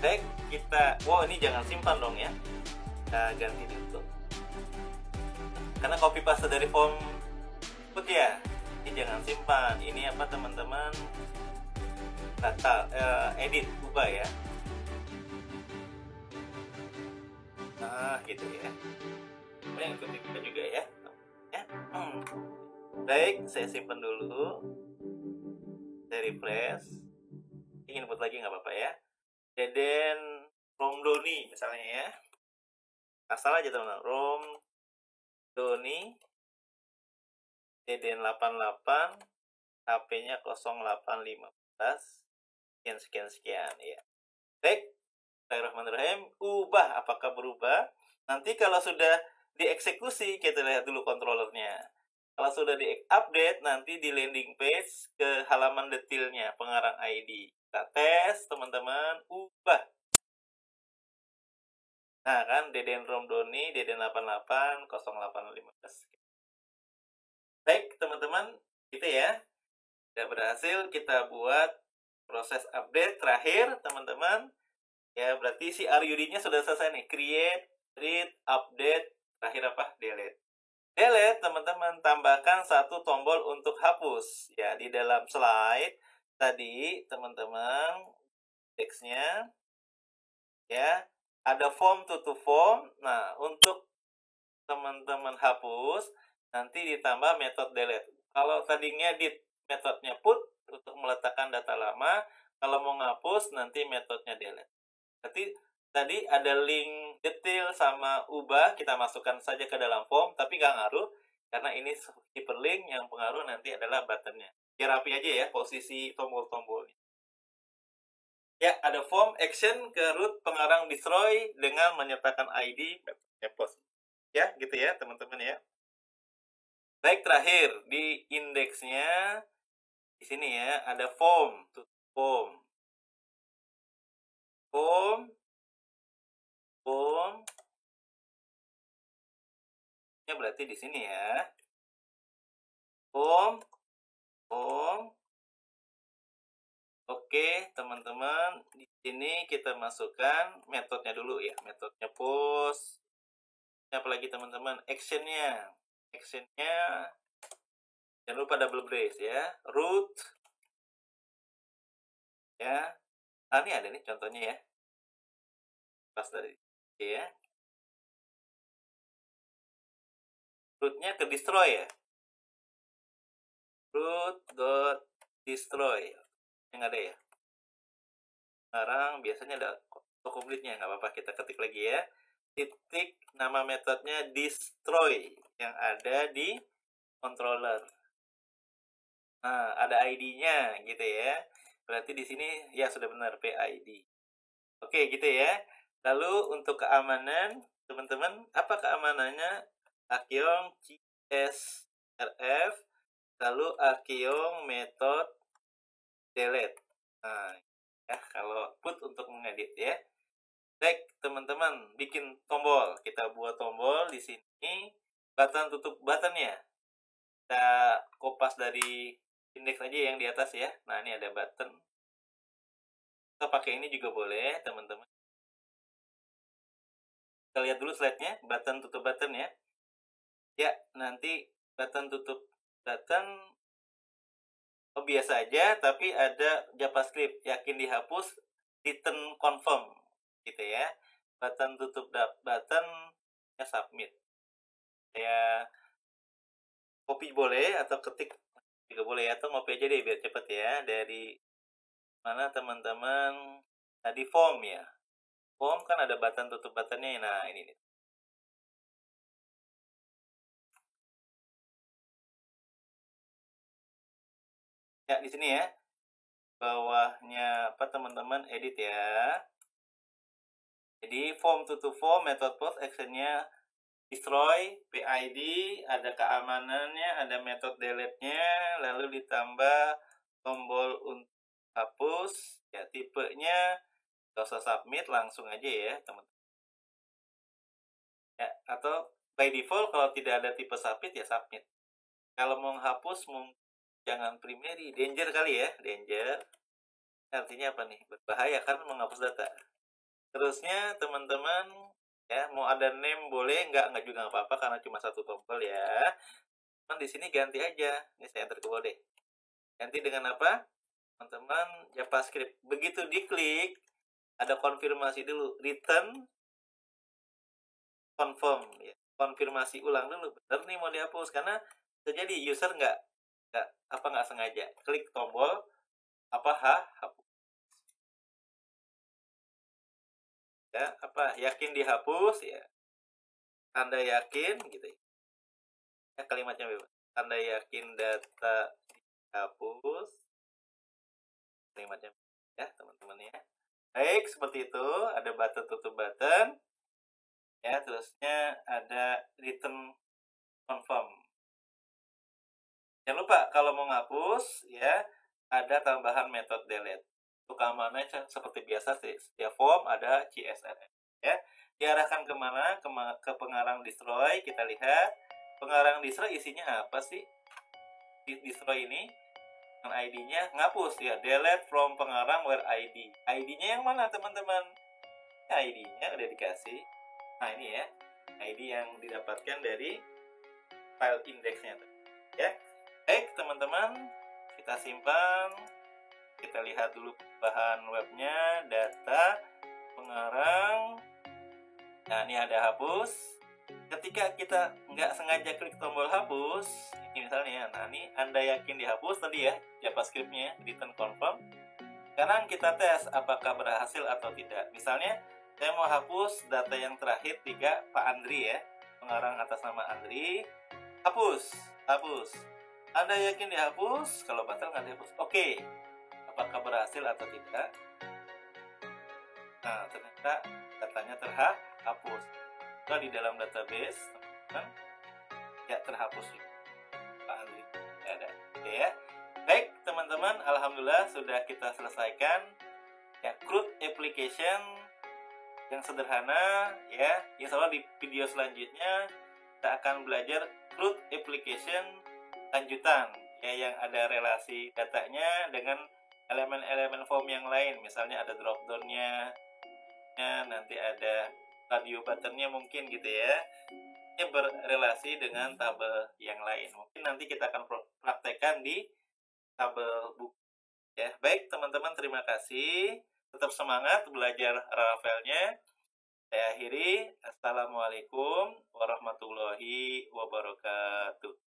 Baik, kita ini jangan simpan dong ya. Kita ganti dulu. Karena copy paste dari form put ya, ini jangan simpan. Ini apa teman-teman, data edit, ubah ya. Nah gitu ya. Ini ikuti kita juga ya. Baik, saya simpan dulu. Saya refresh. Ingin input lagi nggak apa-apa ya. Deden Romdoni misalnya ya. Asal aja teman-teman, Romdoni, Deden 88, HP-nya 0815 sekian ya. Baik, Bismillahirrahmanirrahim. Ubah, apakah berubah? Nanti kalau sudah dieksekusi, kita lihat dulu controllernya. Kalau sudah di-update, nanti di landing page ke halaman detailnya, pengarang ID. Kita tes, teman-teman, ubah. Nah kan, Deden Romdoni, Deden 88, 0815. Baik, teman-teman, gitu ya. Sudah berhasil kita buat proses update terakhir, teman-teman. Ya, berarti si RUD-nya sudah selesai nih. Create, read, update, terakhir apa? Delete. Delete, teman-teman, tambahkan satu tombol untuk hapus. Ya, di dalam slide tadi, teman-teman, teksnya ya, ada form to form. Nah, untuk teman-teman hapus, nanti ditambah metode delete. Kalau tadi ngedit, metodenya put untuk meletakkan data lama. Kalau mau ngapus, nanti metodenya delete. Berarti tadi ada link detail sama ubah, kita masukkan saja ke dalam form, tapi nggak ngaruh, karena ini hyperlink, yang pengaruh nanti adalah buttonnya. Ya rapi aja ya posisi tombol-tombolnya. Ya, ada form action ke root pengarang destroy dengan menyertakan ID post. Ya, gitu ya teman-teman ya. Baik, terakhir di indeksnya di sini ya ada form to form. home, nya berarti di sini ya. Home. Oke, teman-teman, di sini kita masukkan metodenya dulu ya. Metodenya post. Apalagi teman-teman, actionnya. Jangan lupa double brace ya. Root. Ya. Ini ada nih contohnya ya. Pas dari ya. Rootnya ke destroy ya. Root.destroy. Yang ada ya. Sekarang biasanya ada autocomplete-nya, nggak apa-apa, kita ketik lagi ya. Titik nama metodenya destroy yang ada di controller. Nah, ada ID-nya gitu ya. Berarti di sini ya sudah benar PID. Oke, gitu ya. Lalu untuk keamanan, teman-teman, apa keamanannya? Akyong CSRF, lalu Akyong method delete. Nah, ya kalau put untuk mengedit ya. Baik, teman-teman, bikin tombol. Kita buat tombol di sini. Button tutup buttonnya. Kita kopas dari indeks aja yang di atas ya. Nah, ini ada button. Kita pakai ini juga boleh, teman-teman. Kita lihat dulu slide-nya, button tutup button ya. Ya, nanti button tutup button biasa aja, tapi ada JavaScript. Yakin dihapus, return confirm gitu ya. Button tutup button ya submit. Ya copy boleh atau ketik juga boleh, atau ngopi aja deh biar cepet ya. Dari mana teman-teman? Tadi form ya. Form kan ada button tutup buttonnya. Nah, ini nih. Ya, di sini ya. Bawahnya apa teman-teman? Edit ya. Jadi form tutup form, method post, actionnya destroy, PID, ada keamanannya, ada metode delete-nya, lalu ditambah tombol untuk hapus, ya tipenya nggak usah submit, langsung aja ya teman-teman. Ya, atau by default kalau tidak ada tipe submit ya submit. Kalau mau menghapus jangan primary, danger kali ya, danger. Artinya apa nih? Berbahaya kan menghapus data. Terusnya teman-teman ya mau ada name boleh, nggak juga nggak apa-apa karena cuma satu tombol ya. Cuman di sini ganti aja. Ini saya enter ke bawah deh. Ganti dengan apa? Teman-teman, JavaScript. Begitu diklik, ada konfirmasi dulu, return confirm ya. Konfirmasi ulang dulu, benar nih mau dihapus, karena terjadi user nggak sengaja klik tombol hapus ya, yakin dihapus ya, Anda yakin gitu ya, kalimatnya bebas. Anda yakin data dihapus, kalimatnya ya teman-teman ya. Baik, seperti itu. Ada button tutup button ya, terusnya ada return confirm. Jangan lupa kalau mau ngapus ya, ada tambahan metode delete. Untuk keamanannya seperti biasa, setiap form ada CSRF ya. Diarahkan kemana? Ke pengarang destroy. Kita lihat pengarang destroy isinya apa sih? Destroy ini dengan ID-nya ngapus ya, delete from pengarang where ID. ID-nya yang mana teman-teman? ID-nya udah dikasih. Nah, ini ya, ID yang didapatkan dari file indeksnya ya. Baik teman-teman, kita simpan. Kita lihat dulu bahan webnya, data, pengarang. Nah, ini ada hapus. Ketika kita nggak sengaja klik tombol hapus, ini misalnya, nah ini Anda yakin dihapus tadi ya, JavaScript-nya, return confirm. Sekarang kita tes apakah berhasil atau tidak. Misalnya, saya mau hapus data yang terakhir 3, Pak Andri ya, pengarang atas nama Andri. Hapus. Anda yakin dihapus? Kalau batal nggak dihapus. Oke. Apakah berhasil atau tidak? Nah, ternyata datanya terhapus. Kalau di dalam database, teman-teman, ya terhapus juga. Pak Andri ada. Oke ya. Baik, teman-teman, alhamdulillah sudah kita selesaikan Ya, CRUD application yang sederhana ya. Insya Allah di video selanjutnya kita akan belajar CRUD application lanjutan ya, yang ada relasi datanya dengan elemen-elemen form yang lain. Misalnya ada drop down-nya, nanti ada radio button-nya mungkin gitu ya. Ini berrelasi dengan tabel yang lain. Mungkin nanti kita akan praktekkan di tabel buku ya. Baik teman-teman, terima kasih. Tetap semangat belajar Laravelnya. Saya akhiri. Assalamualaikum warahmatullahi wabarakatuh.